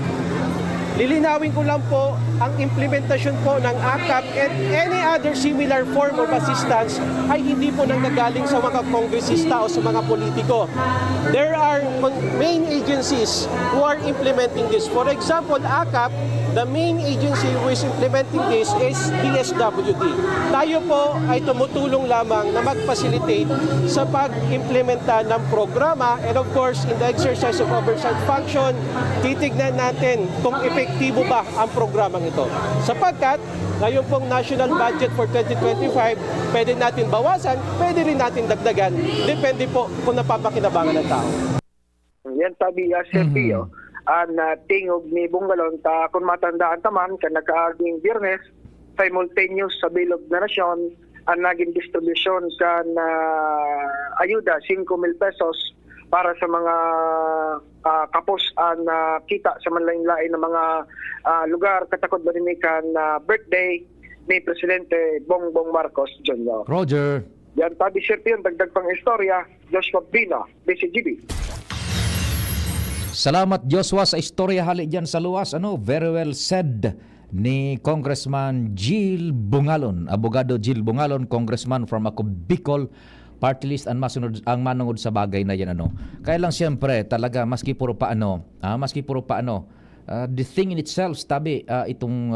Lilinawin ko lang po, ang implementasyon po ng AKAP and any other similar form of assistance ay hindi po nanggagaling sa mga kongresista o sa mga politiko. There are main agencies who are implementing this. For example, AKAP, the main agency who is implementing this is DSWD. Tayo po ay tumutulong lamang na mag-facilitate sa pag-implementa ng programa, and of course, in the exercise of oversight function, titignan natin kung epektibo ba ang programang ito. Sapagkat, ngayon pong national budget for 2025, pwede natin bawasan, pwede rin natin dagdagan, depende po kung napapakinabangan ng tao. Yan sabi Sir Pio, ang tingog ni Bungalon ta kung matandaan taman kan nagkaaging Biyernes simultaneous sa bilog na nasyon ang naging distribusyon kan ayuda 5,000 pesos para sa mga kapos ang kita sa manlain-lain ng mga lugar katakod ba rin kan birthday ni Presidente Bongbong Marcos Jr. Roger. Yan tabi Sir Pio, dagdag pang istorya, Joshua Pino, BCGB. Salamat Joshua sa istorya hali dyan sa luwas. Very well said ni Congressman Jill Bungalon. Abogado Jill Bungalon, Congressman from ako Bicol Party List ang manungod sa bagay na yan. Kaya lang siyempre talaga maski puro pa the thing in itself tabi itong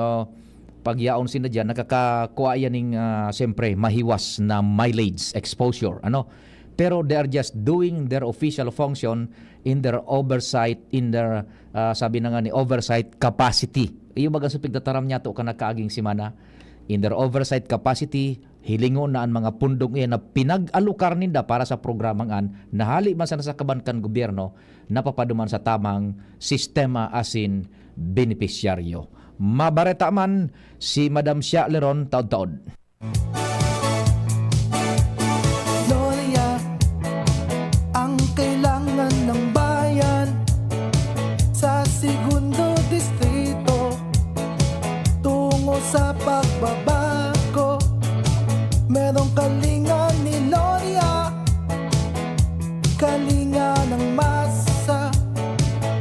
pagyaon sila dyan nakakakuha yan ng siyempre mahiwas na mileage exposure. Pero they are just doing their official function in their oversight, in their, sabi na nga ni, oversight capacity. Iyo baga sa pigdataram niya to ka nakaaging simana. In their oversight capacity, hilingon na ang mga pundong iyan na pinag-alukar ninda para sa programang an, nahali man sa nasakabankan gobyerno, napapaduman sa tamang sistema asin benepisyaryo. Mabareta man si Madam Shia Leron taod-taod. Kailangan ng bayan sa segundo distrito tungo sa pagbabago. Merong kalinga ni Loria, kalinga ng masa,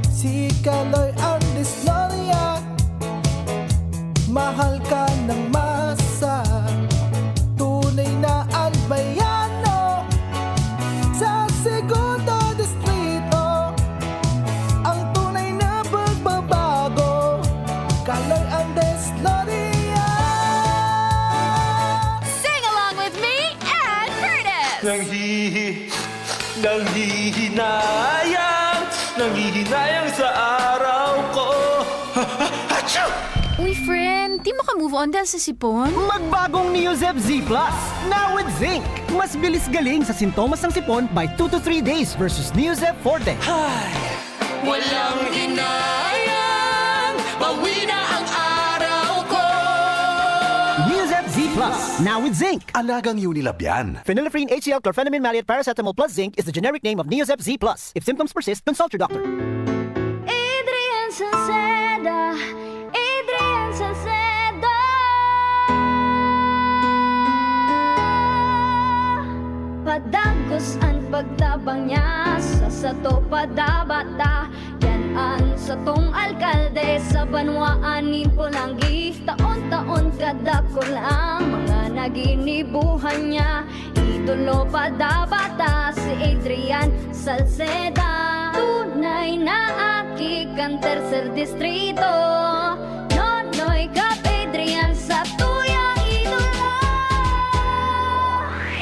si Kaloy Andes Loria, mahal ka ng masa, tunay na albayano sa segundo distrito, ang tunay na pagbabago, Kaloy Andes Loria. Sing along with me and Curtis! Nanghihinayang sa araw ko. Uy, friend, di maka-move on dahil sa sipon? Magbagong Neozep Z Plus, now with zinc. Mas bilis galing sa sintomas ng sipon by 2 to 3 days versus Neozep Forte. Walang hinayang, bawi na ang araw ko. Neozep Z Plus, now with zinc. Alagang Unilab yan. Phenylephrine HCl chlorphenamine maleate paracetamol plus zinc is the generic name of Neozep Z Plus. If symptoms persist, consult your doctor. Adrian Salceda, Adrian Salceda. Padagos ang pagtabang niya sa sato padabata. Yan ang satong alkalde sa banwaan ni Pulangi. Taon-taon kadako lang mga naginibuhan niya. Idolo padabata si Adrian Salceda. Tunay na aki kang tercer distrito. Nonoy Kap Adrian sa tuyang idolo.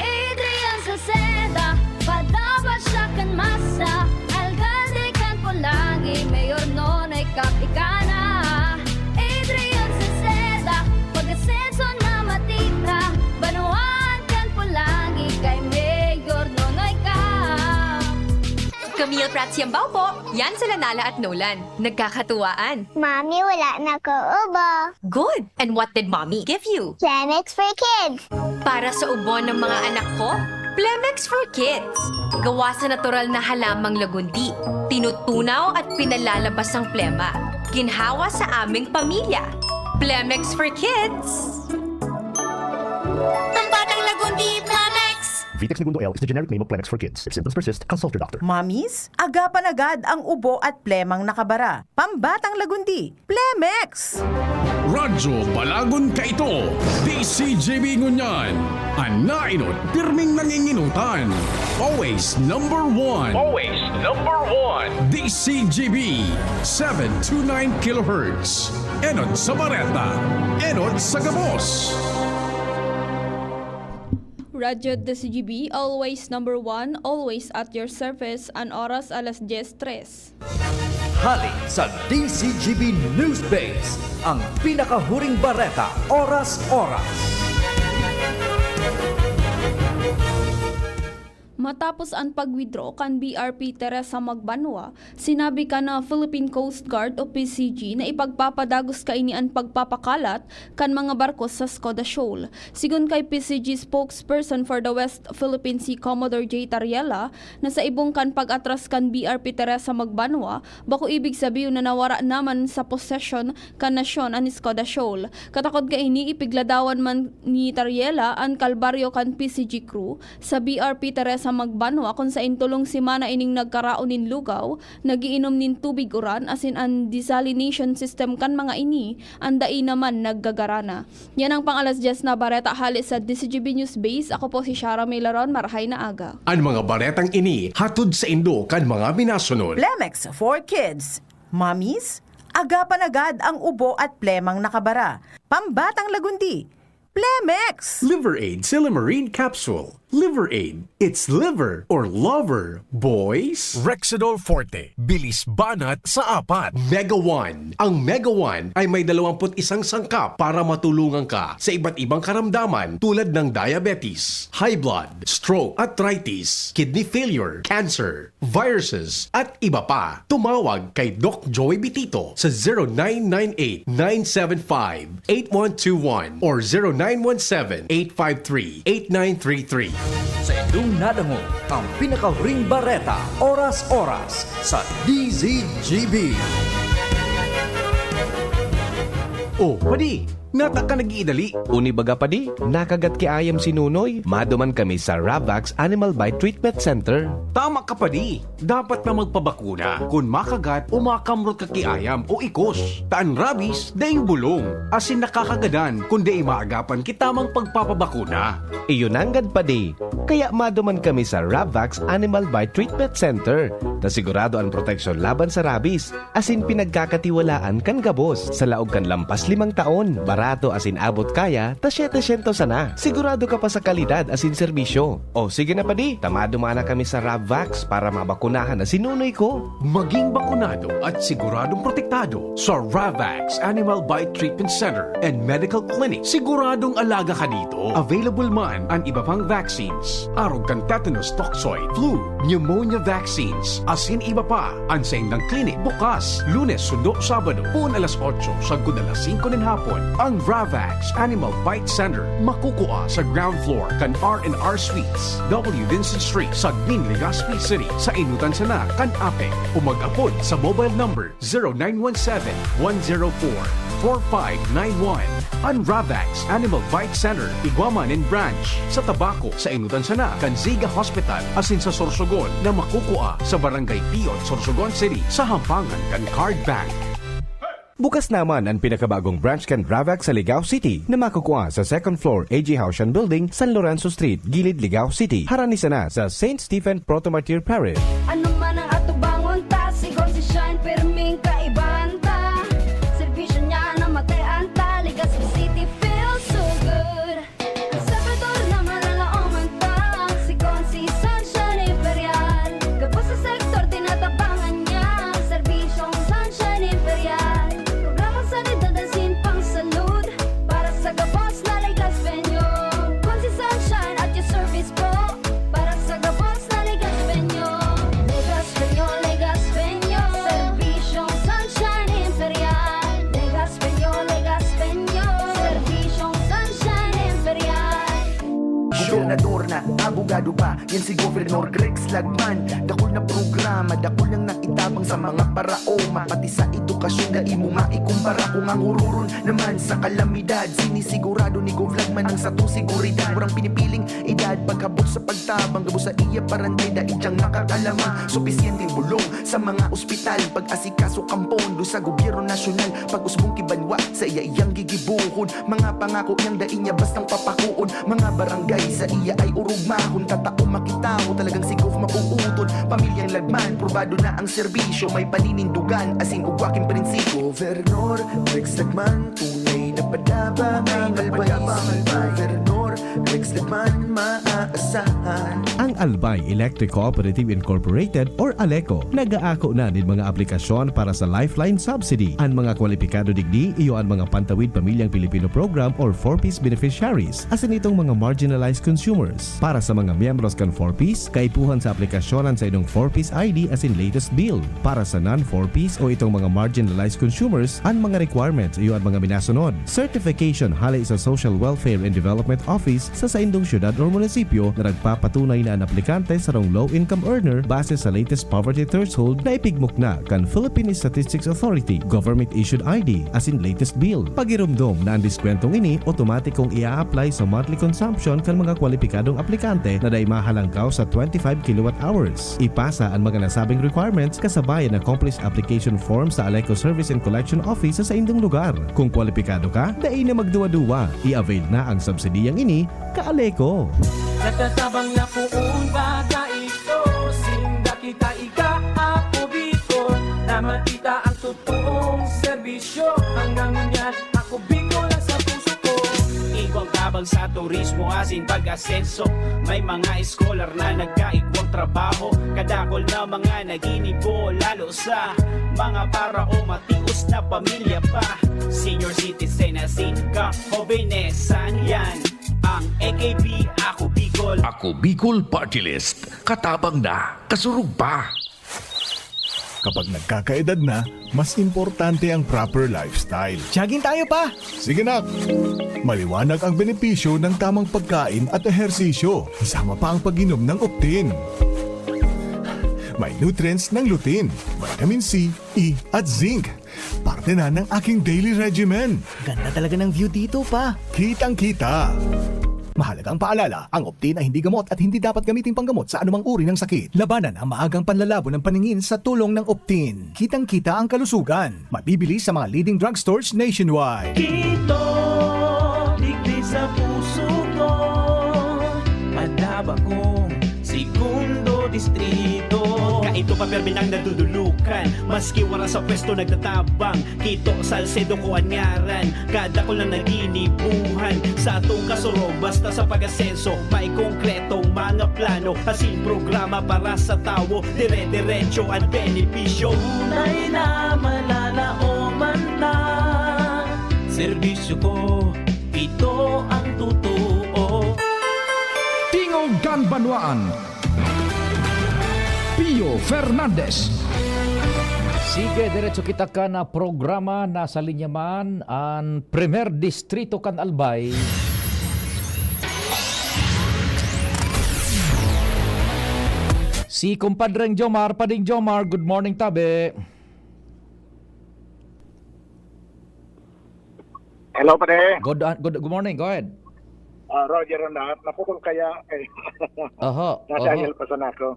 Adrian Salceda, padaba siya kan masa. Alcalde kan Pulangi, Mayor Nonoy Kap ikana. Adrian Salceda, pag-asenso na matita. Banuan kan Pulangi kay Mayor Nonoy Kap. Camille Prats Yambaw po. Yan sila Nala at Nolan. Nagkakatuwaan. Mami, wala na ko ubo. Good! And what did Mommy give you? Plemex for kids. Para sa ubo ng mga anak ko, Plemex for Kids. Gawa sa natural na halamang lagundi. Tinutunaw at pinalalabas ang plema. Ginhawa sa aming pamilya. Plemex for Kids. Ang batang lagundi, Plemex. Vitex Segundo L is the generic name of Plemex for kids. If symptoms persist, consult your doctor. Mamis, agapan agad ang ubo at plemang nakabara. Pambatang lagundi, Plemex! Radyo Balagon ka ito, DCGB Ngunyan. Anainot, pirming nanginginutan. Always number one. Always number one. DCGB, 729 kHz. Enot sa Bareta, Enot sa Gabos. Radyo DCGB, always number one, always at your service, an oras alas 10:03. Hali sa DCGB News Base, ang pinakahuring bareta, oras-oras. Matapos ang pag-withdraw kan BRP Teresa Magbanwa, sinabi ka na Philippine Coast Guard o PCG na ipagpapadagos ka ini ang pagpapakalat kan mga barko sa Skoda Shoal. Sigun kay PCG spokesperson for the West Philippine Sea Commodore J. Tariela, na sa ibong kan pag-atras kan BRP Teresa Magbanwa, bako ibig sabihin na nawara naman sa possession kan nasyon ang Skoda Shoal. Katakod ka ini ipigladawan man ni Tariela ang kalbaryo kan PCG crew sa BRP Teresa Magbanwa kung sa intulong si Mana ining nagkaraon nin lugaw, nagiinom nin tubig uran asin ang desalination system kan mga ini, ang dai naman naggagarana. Yan ang pang-alas 10 na bareta hali sa DCGB News Base. Ako po si Shara Maylaron, marahay na aga. Ang mga baretang ini, hatod sa Indo kan mga minasunod. Plemex for kids. Mamis, agapan agad ang ubo at plemang nakabara. Pambatang lagundi, Plemex! Liver Aid Silimarine Capsule. Liver Aid. It's liver or lover, boys. Rexidol Forte, bilis banat sa apat. Mega One. Ang Mega One ay may 21 sangkap para matulungan ka sa iba't ibang karamdaman tulad ng diabetes, high blood, stroke, arthritis, kidney failure, cancer, viruses, at iba pa. Tumawag kay Doc Joey Bitito sa 0998-975-8121 or 0917-853-8933. Sa inyong nadango, ang pinakahuring bareta, oras-oras sa DZGB. Oh, padi, nata ka nag-iidali. Uni baga pa di, nakagat ki ayam si Nunoy. Maduman kami sa Ravax Animal Bite Treatment Center. Tama ka padi, dapat na magpabakuna kung makagat o makamrot ka kiayam o ikos. Taan rabies, daing bulong. Asin nakakagadan kung di maagapan kitamang pagpapabakuna. Iyon nanggad pa di, kaya maduman kami sa Ravax Animal Bite Treatment Center. Na sigurado ang proteksyon laban sa rabies, asin pinagkakatiwalaan kan gabos sa laog kan lampas 5 taon. Barato asin abot kaya, ta 700 sana. Sigurado ka pa sa kalidad asin serbisyo. O sige na pa di, tamado mana kami sa Ravax para mabakunahan na sinunoy ko. Maging bakunado at siguradong protektado sa Ravax Animal Bite Treatment Center and Medical Clinic. Siguradong alaga ka dito. Available man ang iba pang vaccines. Arog kan tetanus toxoid, flu, pneumonia vaccines, asin iba pa. Ang sa indang clinic bukas, Lunes, Sundo, Sabado, puon alas 8, sagod alas 5 ng hapon. Ang Ravax Animal Bite Center makukuha sa ground floor kan R&R Suites, W. Vincent Street, Sagmin, Legazpi City. Sa inutan sana kan Apec. Umag-apod sa mobile number 0917-104-4591. Ang Ravax Animal Bite Center, Iguaman and Branch. Sa Tabaco, sa inutan sana kan Ziga Hospital, asin sa Sorsogon na makukuha sa Barangay Piot, Sorsogon City, sa hampangan kan Card Bank. Bukas naman ang pinakabagong branch kan Ravax sa Ligao City na makukuha sa second floor AG Haushan Building, San Lorenzo Street, Gilid, Ligao City. Haranisa na sa St. Stephen Protomartyr Parish. Ano man ang atubangon ta, siguro si Shine, perming kaibahan ta. Servisyo niya na matean ta, Legazpi City feels so good. Sa Pedor na malalaoman ta, sigon si Sunshine Imperial. Kapos sa sektor, tinatabangan niya, serbisyong Sunshine Imperial. Programang sanidad ang sinpang salud, para sa gabos na Legazpenyo. Kung si Sunshine at your service po, para sa gabos na Legazpenyo. Legazpenyo, Legazpenyo, serbisyong Sunshine Imperial. Legazpenyo, Legazpenyo, serbisyong Sunshine Imperial. Gobernador na, abogado pa, yan si Governor Greg Slagman. Dakol na programa, dakol lang nakitabang sa mga parao. Pati sa edukasyon na imo maikumpara. Kung ang ururon naman sa kalamidad, sinisigurado ni Govlagman ang satong seguridad. Murang pinipiling edad oportunidad paghabot sa pagtabang gabo sa iya parantay daig diyang nakakalama supisyenteng bulong sa mga ospital pag-asikaso kampondo sa gobyerno nasyonal pag-usbong kibanwa sa iya iyang gigibuhon mga pangako niyang dai niya bastang papakuon mga barangay sa iya ay urugmahon tatao makitaho talagang sigof mapuuton pamilyang lagman probado na ang serbisyo may paninindugan asin ugwaking prinsipyo Gobernador Rex Lagman tunay na padaba ang albay Gobernador Rex Lagman maaasahan. Ang Albay Electric Cooperative Incorporated or ALECO nagaako na din mga aplikasyon para sa Lifeline Subsidy. Ang mga kwalipikado digdi iyo ang mga Pantawid Pamilyang Pilipino Program or 4Ps beneficiaries asin itong mga marginalized consumers. Para sa mga miyembros kan 4Ps, kaipuhan sa aplikasyonan sa inyong 4Ps ID asin latest bill. Para sa non-4Ps o itong mga marginalized consumers, ang mga requirements iyo ang mga minasunod. Certification halay sa Social Welfare and Development Office sa indong syudad o munisipyo na nagpapatunay na ang aplikante sa rong low-income earner base sa latest poverty threshold na ipigmok na kan Philippine Statistics Authority government-issued ID as in latest bill. Pagirumdom na ang diskwentong ini otomatikong ia-apply sa monthly consumption kan mga kwalipikadong aplikante na day mahalangkaw sa 25 kWh. Ipasa ang mga nasabing requirements kasabay ang accomplished application form sa ALECO Service and Collection Office sa indong lugar. Kung kwalipikado ka, dai na magduwa-duwa. I-avail na ang subsidiyang ini ka-ALECO. Natatabang na puun baga ito Sinda kita ika-ako Bicol Na makita ang totoong serbisyo Hanggang ngunyan ako Bicol lang sa puso ko Igwang tabang sa turismo asin pag-asenso May mga scholar na nagkaigwang trabaho Kadakol na mga naginibo Lalo sa mga para o matius na pamilya pa Senior citizen asin ka-hobenesan yan ang AKP Ako Bicol. Ako Bicol Party List. Katabang na, kasurug pa. Kapag nagkakaedad na, mas importante ang proper lifestyle. Jogging tayo pa! Sige nak! Maliwanag ang benepisyo ng tamang pagkain at ehersisyo. Isama pa ang pag-inom ng Optin. May nutrients ng lutein, vitamin C, E at zinc. Parte na ng aking daily regimen. Ganda talaga ng view dito pa. Kitang-kita. Mahalagang paalala, ang Optin ay hindi gamot at hindi dapat gamitin panggamot sa anumang uri ng sakit. Labanan ang maagang panlalabo ng paningin sa tulong ng Optin. Kitang-kita ang kalusugan. Mabibili sa mga leading drugstores nationwide. Dito, digdig sa puso ko Madaba kong segundo distrito Kaito pa permi nang nadudulukan Maski wala sa pwesto nagtatabang Kito Salcedo ko anyaran Kada ko lang naginibuhan Sa atong kasuro basta sa pag-asenso May konkretong mga plano Asin programa para sa tao Dire-diretso at benepisyo Tunay na malalaoman na Serbisyo ko Ito ang totoo Tingog Ganbanwaan. Pio Fernandez. Sige, diretso kita ka na programa nasa linya man ang Primer Distrito kan Albay. Si kumpadreng Jomar, Pading Jomar, good morning tabe. Hello, pare. Good morning, go ahead. Roger na napukol kaya kay Aha. nadahil pa sa nako.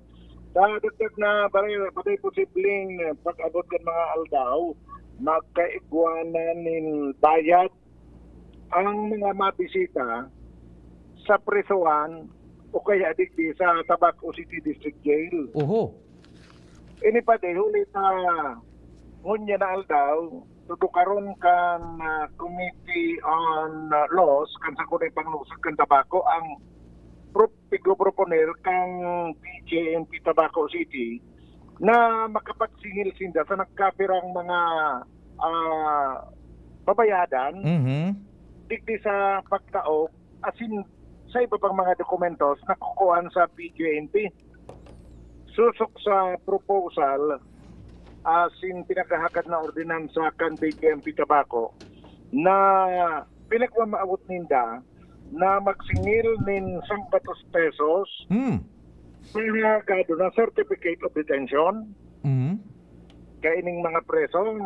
Dagdag na balay posibleng pag-abot kan mga aldaw magkaigwanan nin bayad ang mga mabisita sa presoan o kaya digdi sa Tabaco City District Jail. Oho. Ini pa de huli ta ngunya na aldaw tutukaron kan Committee on Laws kan sa kunay panglusad kan Tabaco ang proponer kang BJMP Tabaco City na makapagsingil sinda sa nagkapirang mga babayadan digdi sa pagtaok asin sa iba pang mga dokumentos na kukuhan sa BJMP. Susok sa proposal asin pinakahagad na ordinansa kan BJMP Tabaco na pinagmamaabot ninda na magsingil nin 100 pesos pinagado na certificate of detention kaining mga preso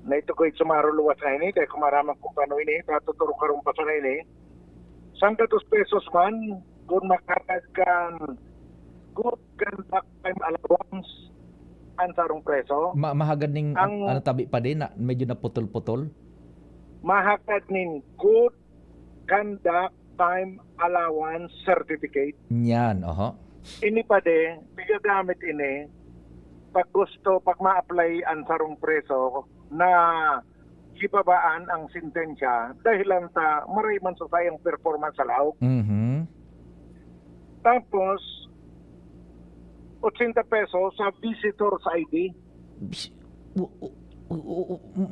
na ito ko'y sumaruluwas na ini dahil kumaramang kung paano ini tatuturo karong pa sa ini 100 pesos man kung makatag kang good conduct time allowance ang sarong preso, Mahagad ning Ang- ano tabi pa din na medyo naputol-putol. mahakad ning good conduct time allowance certificate. Yan, oho. Ini pa de, bigagamit ini, pag gusto, pag ma-apply ang sarong preso na hibabaan ang sentensya dahilan sa marayman sa sayang performance sa laok. Mhm. Tapos, 80 pesos sa visitor's ID.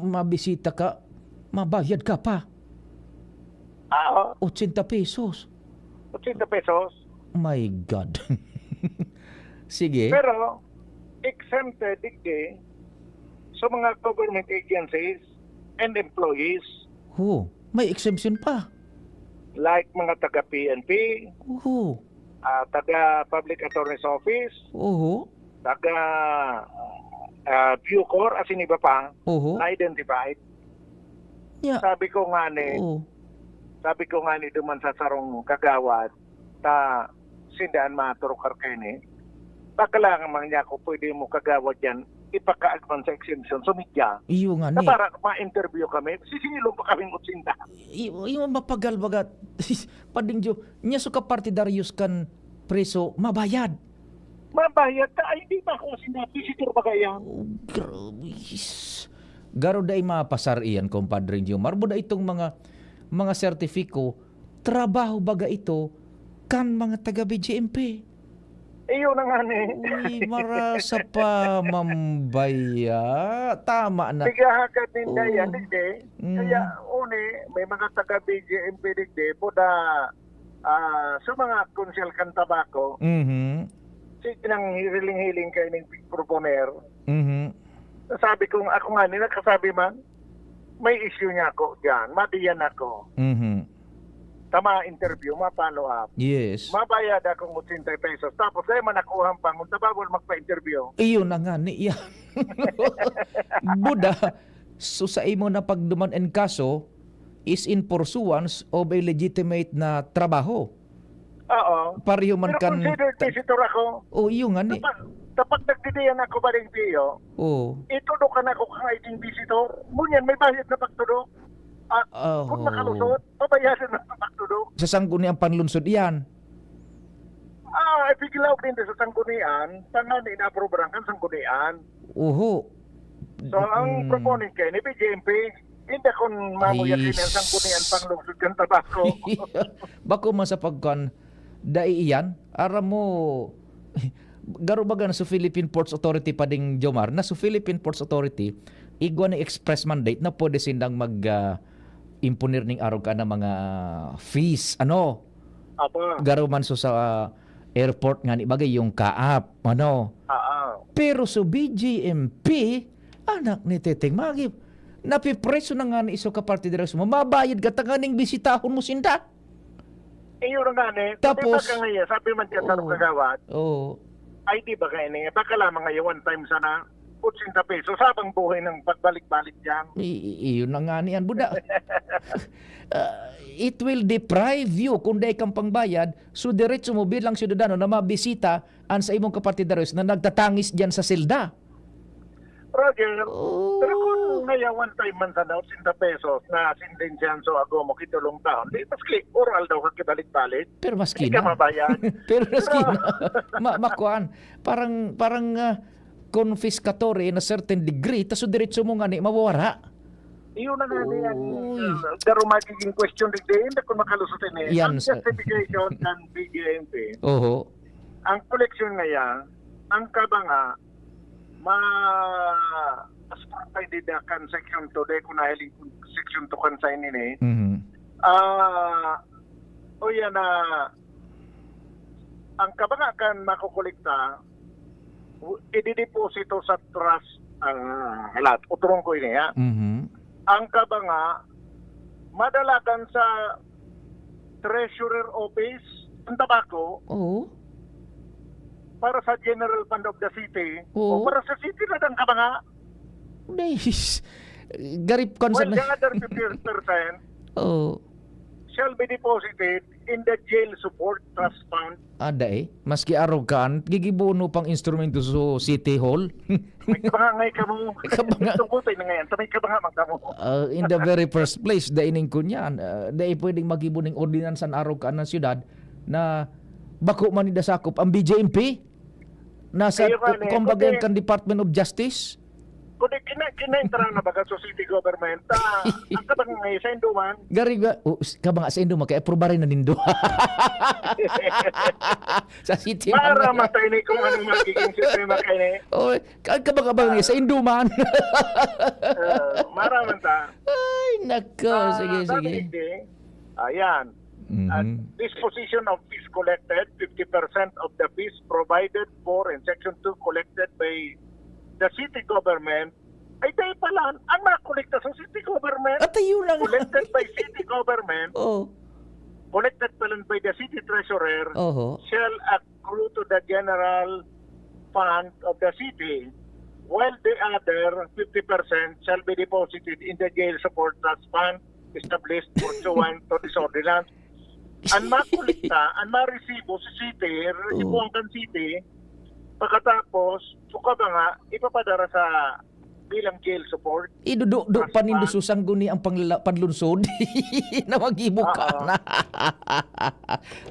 Mabisita ka, mabayad ka pa. 80 pesos. 80 pesos. My God. Sige. Pero, exempted digdi sa mga government agencies and employees May exemption pa. like mga taga-PNP, taga-Public Attorney's Office, taga Bucor, as in iba pa, na-identified. Sabi ko nga ni duman sa sarong kagawad ta sindaan maturukar kayo ni pagkalangan man niya ko pwede mo kagawad yan ipaka-advance sa exemption sumidya Iyo nga na ni. para ma-interview kami sisingilong pa kaming utsinda. Iyo mapagal bagat. Pading jo, nya suka partidarius kan preso mabayad. Mabayad ta ay di ba kung sinabi visitor ba kaya? Grabe. Garo day mapasar iyan, compadre Jomar. Buda itong mga sertifiko, trabaho baga ito kan mga taga BGMP. Iyo na nga ni. Uy, marasa pa mambaya. Tama na. Tigahagad din yan, digde. Kaya, uni, may mga taga-BGMP digde, poda sa mga konsyal kan tabako, sige nang hiling-hiling kayo ng proponer. Sabi ko, ako nga nila, kasabi man, may issue niya ako dyan, madiyan ako. Tama interview, ma-follow up. Yes. Mabayad akong 80 pesos. Tapos ay manakuhan pa, kung tababol magpa-interview. Iyo na nga ni iya. Buda, so sa imo na pagduman en kaso is in pursuance of a legitimate na trabaho. Oo. Pareho man Pero kan. considered visitor ako. Iyo nga ni. Kapag nagdidiyan ako ba rin piyo, itudo ka na ako kang iding visitor. Ngunyan, may bayad na pagtudo. At kung nakalusot, pabayaran na pagtudo. Sa sangguniang panlunsod iyan. Ipigilaw din sa sanggunian, tangan ina-aprobaran kan sanggunian. So, ang proponent kayo ni BJMP, hindi kung mamuyakin ang sanggunian panglungsod kan tabako. Bako man sa pagkan, dai iyan, aram mo, garo baga na sa Philippine Ports Authority pa ding Jomar, na sa Philippine Ports Authority, igwa na express mandate na pwede sindang impunir ning araw ka na mga fees. Ano? Garo man so sa airport nga ni bagay yung kaap. Ano? Pero sa BGMP, anak ni Teteng Magip, napipreso na nga ni iso ka partidaros mo, mabayad ka tanganing bisitahon mo sinda. Iyo na nga ni, Tapos, diba ka ngayon, sabi man ka sa kagawad, Oo. ay di ba kayo niya, baka lamang ngayon one time sana, 80 pesos, sabang buhay ng pagbalik-balik dyan. Iyon na nga niyan, Buda. It will deprive you kung dahil kang pangbayad, so diretso mo bilang siyudadano na mabisita ang sa imong kapatidaros na nagtatangis dyan sa silda. Roger, pero kung ngayon one time man sana, 80 pesos na sindensyan so ako mo kitulong taon, di mas click, oral daw ka kibalik-balik. Pero maski Hindi ka na. mabayad. Pero maski na. Makuan. Parang confiscatory in a certain degree, taso diretso mo nga ni mawawara. Iyon na nga niyan. Pero magiging question din, hindi ko makalusutin eh. Yan, Ang justification ng BJMP, Oho. ang koleksyon ngayon, ang kabanga, ma-aspartay didakan section 2, dahil kung nahiling section 2 kan sa ini o yan na, ang kabanga kan makukolekta, idideposito sa trust, halat, uturong ko ini ha. Ang kabanga, madalagan sa treasurer office ng tabako para sa general fund of the city o para sa city na ng kabanga. Nice. Garip kon sa... Well, yung other 50%, shall be deposited in the Jail Support Trust Fund. Ada maski araw kan, gigibuno pang instrumento sa City Hall. May kabangay ka mo. Tungkutin na ngayon. May kabangay ka mo. In the very first place, daining ko niyan, dahil pwedeng magibuning ordinansan araw ka ng syudad na bako man idasakop ang BJMP nasa kumbaga kan Department of Justice. Kung kinaintra na baga sa city government, ang kabangay sa Induman. Gari ba, kabanga sa Indo kaya aprobarin na nindo. Sa city para matay ni kung ano magiging sistema kayo ni. Oh, kabanga sa Indo man. Maraman ta. Ay, nako, sige. Ayan. Disposition of fees collected, 50% of the fees provided for in Section 2 collected by the city government, ay tayo pala, ang makolekta sa city government, collected by city government, collected pala by the city treasurer, shall accrue to the general fund of the city, while the other 50% shall be deposited in the jail support trust fund established pursuant to this ordinance. Ang makolekta, ang maresibo sa city, resibo ang city, pagkatapos, suka ba nga, ipapadara sa bilang jail support. Idudo panindo susang guni ang panlunsod na magibuka na.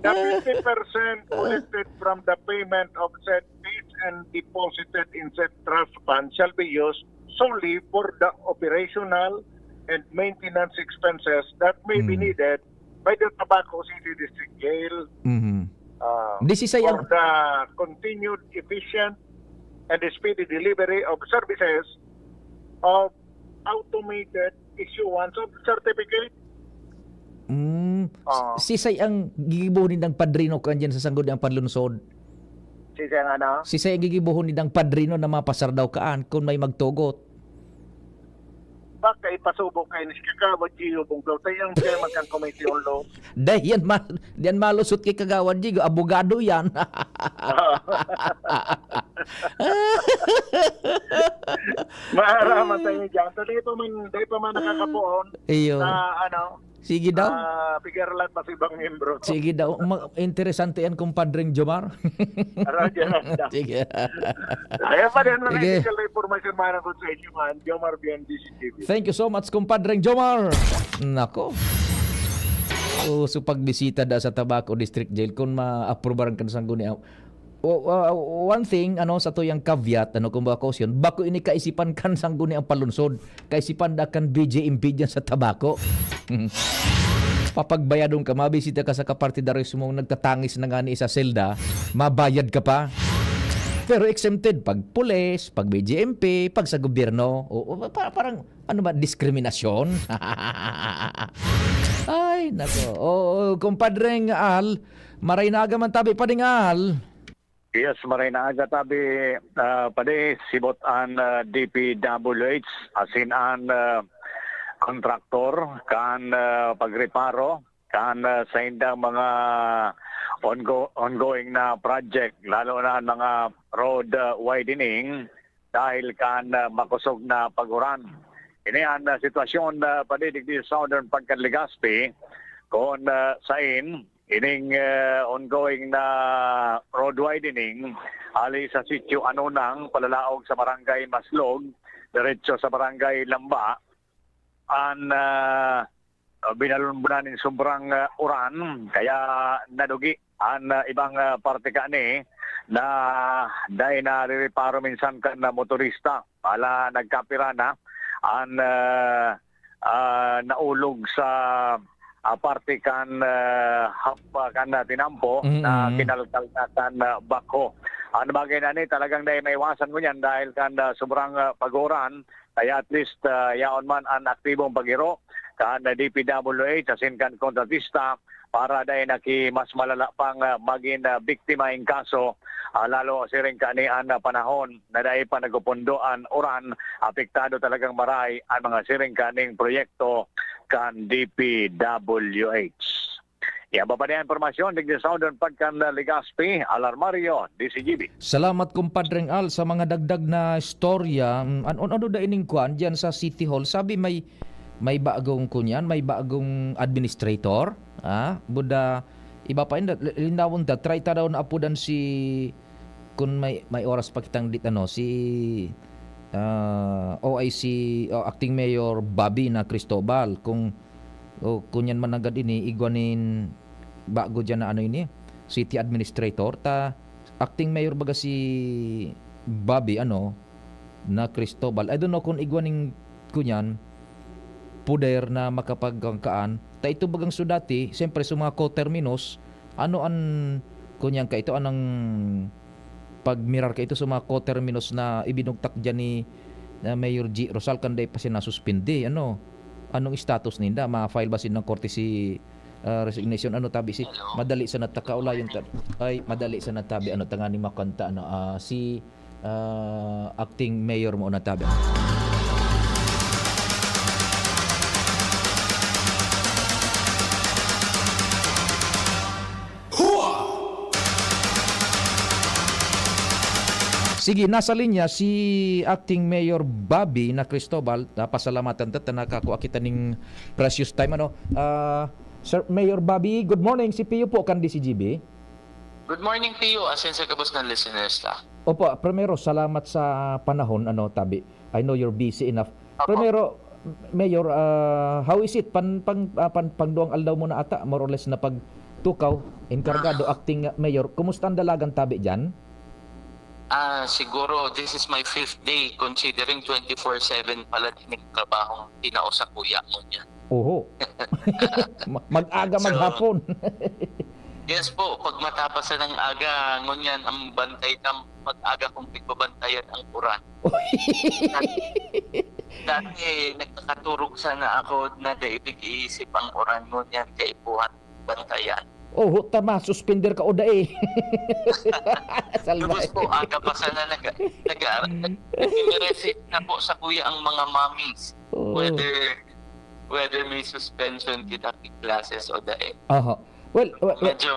The 50% collected from the payment of said fees and deposited in said trust fund shall be used solely for the operational and maintenance expenses that may be needed by the Tabaco City District Jail. For the continued efficient and speedy delivery of services of automated issuance of certificate. Sisay ang gigibuhin ng padrino kanyan sa sanggol ng panlunsod. Sisay ang ano? Sisay ang gigibuhin ng padrino na mapasar daw kaan kung may magtugot. Baka ipasubok kayo ni Kagawad Gigo Bunggaw tayo ang chairman kang committee on law. Dahil yan malusot kay Kagawad Gigo, abogado yan. Maaraman tayo dyan. Dahil pa man nakakapuon na ano, sige daw. Pigarlan pa si ibang membro. Sige daw. Interesante yan kumpadring Jomar. Sige. Kaya pa rin na medical information man ako sa inyo man. Jomar BNDCTV. Thank you so much kumpadring Jomar. Nako. So pagbisita da sa Tabaco District Jail kung ma-aprobaran ka sa guni. One thing sa tuyang caveat kung ba kausyon, bako ini kaisipan kan sangguni ang palunsod, kaisipan da kan BJMP dyan sa Tabaco. Papagbayadong ka, mabisita ka sa kapartidaris mo nagtatangis na nga ni sa selda, mabayad ka pa. Pero exempted pag pulis, pag BJMP, pag sa gobyerno, parang diskriminasyon. Ay, nako. Kumpadreng Al, maray na agaman tabi pa ding Al. Yes, maray na aga tabi pade sibot an DPWH asin an kontraktor kan pagreparo kan sa indang mga ongoing na project lalo na ang mga road widening dahil kan makusog na paguran. Ini ang sitwasyon pade digdi Southern Pagkanligaspi kon sain ining ongoing na road widening ali sa sitio Anunang palalaog sa barangay Maslog diretso sa barangay Lamba an binalunbunan ng sobrang uran kaya nadugi an ibang parte kani na dahil na reparo minsan kan na motorista ala nagkapira na an naulog sa parte kan hapa kan tinampo na kinalkal na kan bako. Ang bagay na ni talagang dahil may iwasan mo yan dahil kan sobrang pagoran kaya at least yaon man ang aktibong pagiro kan DPWH asin kan kontratista para dahil mas malala pang maging biktima in kaso lalo siring kani ang panahon na dahil pa nagupundoan oran apektado talagang maray ang mga siring kaning proyekto kan DPWH. Yan ba pa niya informasyon digdi Southern Pagkanligaspi, Alarmario, DCGB. Salamat kumpadreng Al sa mga dagdag na istorya. Ano da ining kuan diyan sa City Hall? Sabi may may bagong kunyan, may bagong administrator, buda iba pa inda linawon da try ta daw na apudan si kun may oras pa kitang dit si OIC Acting Mayor Bobby na Cristobal kung kunyan man agad ini igwanin bago dyan na ini city administrator ta acting mayor baga si Bobby na Cristobal. I don't know kung igwaning kunyan puder na makapagkangkaan ta ito bagang sudati siyempre sa mga co-terminus an kunyan ka ito anang pagmirar ka ito sa mga co-terminus na ibinugtak dyan ni Mayor G. Rosal kanday pa siya nasuspindi anong status ninda ma-file ba sin ng korte si resignation tabi si madali sa natakaulayon ay madali sa natabi tangani makanta si acting mayor mo natabi. Sige, nasa linya si Acting Mayor Bobby na Cristobal. Pasalamatan ta nakakuha kita ning precious time Sir Mayor Bobby, good morning. Si Pio po kan DCGB. Good morning Pio, asin sa kabos ng listeners la. Opo, primero salamat sa panahon tabi. I know you're busy enough. Primero Mayor, how is it pangduang aldaw mo na ata more or less na pagtukaw enkargado acting mayor. Kumusta ang dalagang tabi diyan? Siguro this is my 5th day considering 24/7 pala din trabahong tinao sa kuya mo niya. Oho. Mag-aga maghapon. Yes po, pag matapos na ng aga, ngunyan ang bantay na mag-aga kung pigbabantayan ang uran. Dati nagkakaturog sana ako na daibig iisip ang uran ngunyan kay buhat bantayan. Oh, tama, suspender ka o dae. Tapos po, aga pa sana nag-receive na po sa kuya ang mga mommies. Whether may suspension kita classes o dae. Well, medyo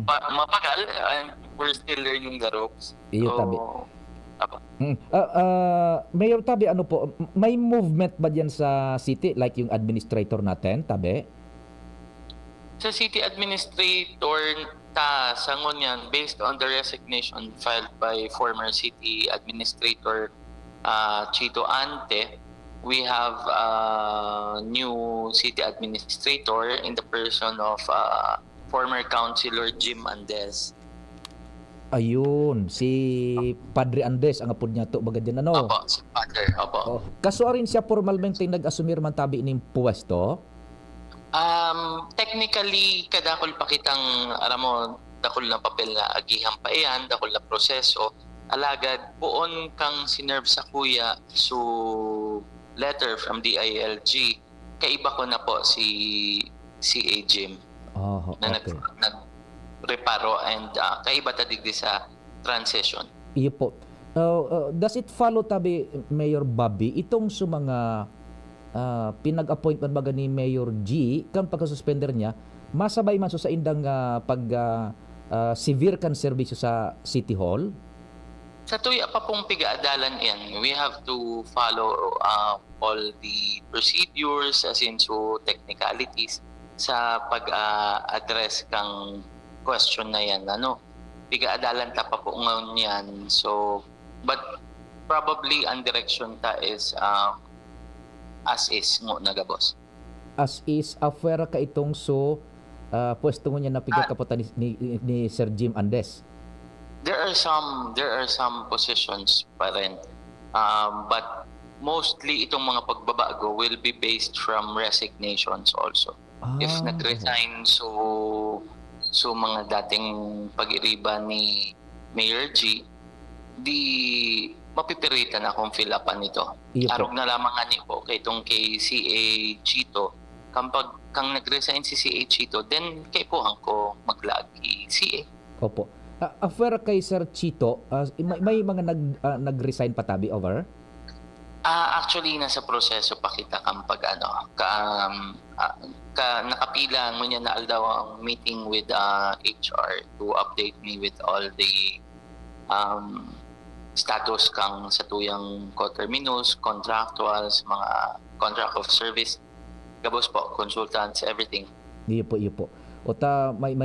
mapagal and we're still learning the ropes. Iyo tabi. Mayor Tabi, po, may movement ba diyan sa city like yung administrator natin, Tabi? Sa city administrator sa ngunyan, based on the resignation filed by former city administrator Chito Ante, we have a new city administrator in the person of former councilor Jim Andes. Ayun, si Padre Andes ang apod niya to bagad din Opo, si Padre, opo. Kasuarin siya formalmente nag-asumir man tabi ining puwesto? Technically, kadakol pa kitang aramo dakol na papel na agihang pa iyan, dakol na proseso. Alagad, buon kang sinerve sa kuya so letter from DILG. Kaiba ko na po si CA Jim na nag-reparo and kaiba tadigdi sa transition. Iyo po. Does it follow tabi, Mayor Bobby, itong sa mga pinag-appointment baga ni Mayor G kan pagka-suspender niya masabay man sa indang severe kan serbisyo sa City Hall? Sa tuya pa pong pigaadalan yan, we have to follow all the procedures as in so technicalities sa pag-address kang question na yan. Pigaadalan ta pa po ngayon yan. So, but probably ang direction ta is as is mo nagabos. As is, afera ka itong pwesto mo niya na pigakapotan ni Sir Jim Andes. There are some positions pa rin. But mostly itong mga pagbabago will be based from resignations also. If nag-resign so mga dating pag-iriba ni Mayor G, di mapipiritan akong fill upan nito. Arog na lamang ani po kay itong kay CA Chito. Kapag kang nag-resign si CA Chito, then kay po ko maglagi CA. Opo. Affair kay Sir Chito, may mga nag-resign pa tabi over? Actually, nasa proseso pa kita kapag nakapila mo niya na aldaw ang meeting with HR to update me with all the status kang sa tuyang co-terminus, contractuals, mga contract of service. Gabos po, consultants, everything. Iyo po. O ta may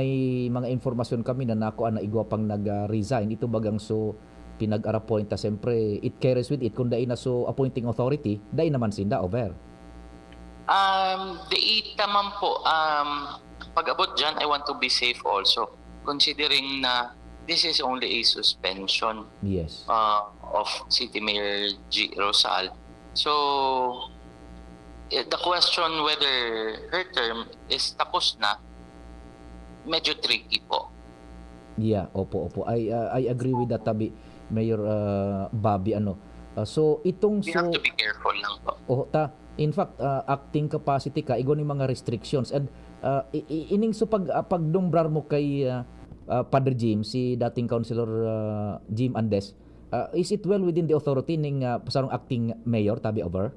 mga informasyon kami na nako na igwa pang nag-resign. Ito bagang so pinag-appoint ta siyempre it carries with it kung dai na so appointing authority, dai naman sinda over. The naman po, pag-abot dyan, I want to be safe also. Considering na this is only a suspension Yes. of City Mayor G. Rosal. So, the question whether her term is tapos na, medyo tricky po. Yeah, opo. I agree with that, tabi Mayor Bobby so itong We have to be careful lang po. in fact acting capacity ka igo ni mga restrictions and ining so pagdumbrar mo kay Padre Jim, si dating councilor Jim Andes, is it well within the authority ning pasarong acting mayor tabi over?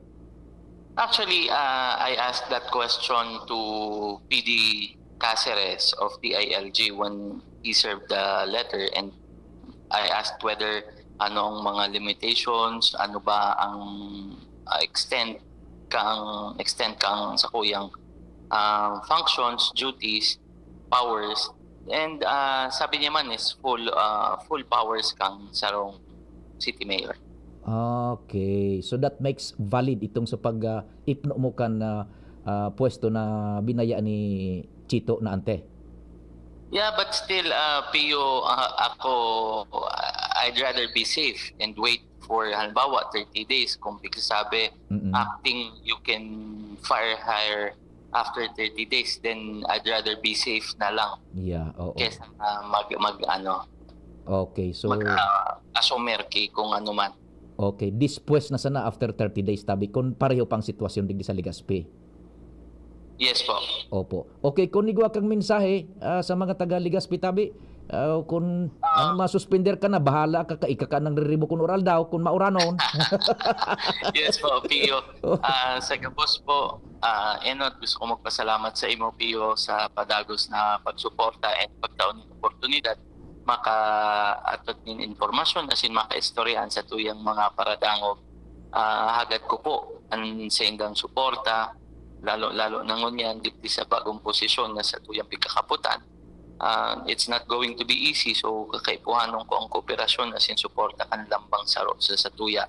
Actually, I asked that question to PD Caceres of the ILG when he served the letter, and I asked whether anong mga limitations, ano ba ang extend kang sa kuyang functions, duties, powers, and sabi niya man is full powers kang sarong city mayor. Okay, so that makes valid itong sa pag-ipno mo kan pwesto na binaya ni Chito na ante. Yeah, but still, Pio, ako, I'd rather be safe and wait for halimbawa 30 days. Kung sabi, acting, you can hire after 30 days, then I'd rather be safe na lang. Yeah, oo. Kesa Okay, so asumerki kung ano man. okay, dispwes na sana after 30 days tabi kung pareho pang sitwasyon digdi sa Legazpi. Yes po. Opo. Okay, kung nigwa kang mensahe sa mga taga Legazpi tabi, kung masuspender ka na, bahala ka ka nang riribo kun oral daw kung mauranon. Yes po, Pio. Sa Gabos po, Enot, gusto ko magpasalamat sa imo, Pio, sa padagos na pagsuporta at pagtaon ng oportunidad maka-atot nin informasyon asin maka-istoryahan sa tuyang mga paradangog. Hagad ko po ang sa indang suporta, lalo na ngunyan dito sa bagong posisyon na sa tuyang pagkakaputan. It's not going to be easy, so kakaipuhanon ko ang kooperasyon asin suporta kan lambang saro sa tuya.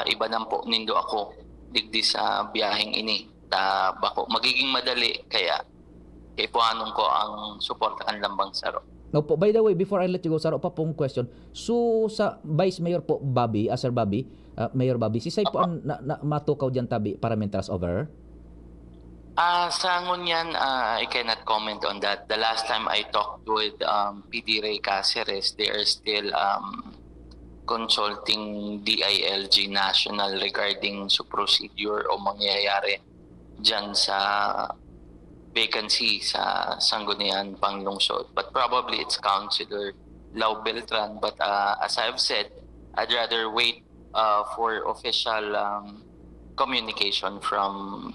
Iba nang po nindo ako digdi sa biyaheng ini. Bako magiging madali kaya kaipuhanon ko ang suporta kan lambang saro. No po, by the way, before I let you go, saro pa pong question. So sa Vice Mayor po Bobby, Sir Bobby, Mayor Bobby, si Say po ang matukaw diyan tabi parameters over? Sa ngunyan, I cannot comment on that. The last time I talked with PD Ray Caceres, they are still consulting DILG National regarding sa procedure o mangyayari dyan sa vacancy sa Sangguniang Panglungsod. But probably it's Councilor Lau Beltran. But as I've said, I'd rather wait for official communication from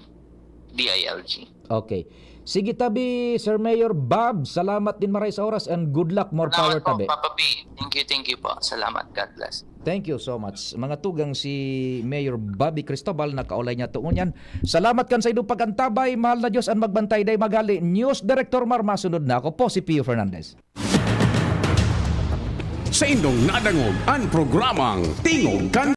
DILG. Okay. Sige tabi, Sir Mayor Bob, salamat din maray sa oras and good luck, more power tabi. Papa P. Thank you po. Salamat. God bless. Thank you so much. Mga tugang si Mayor Bobby Cristobal na kaulay niya tuunyan. Salamat kan sa idong pagantabay. Mahal na Diyos ang magbantay day magali. News Director Marma, sunod na ako po si Pio Fernandez. Sa indong nadangog ang programang Tingog Kan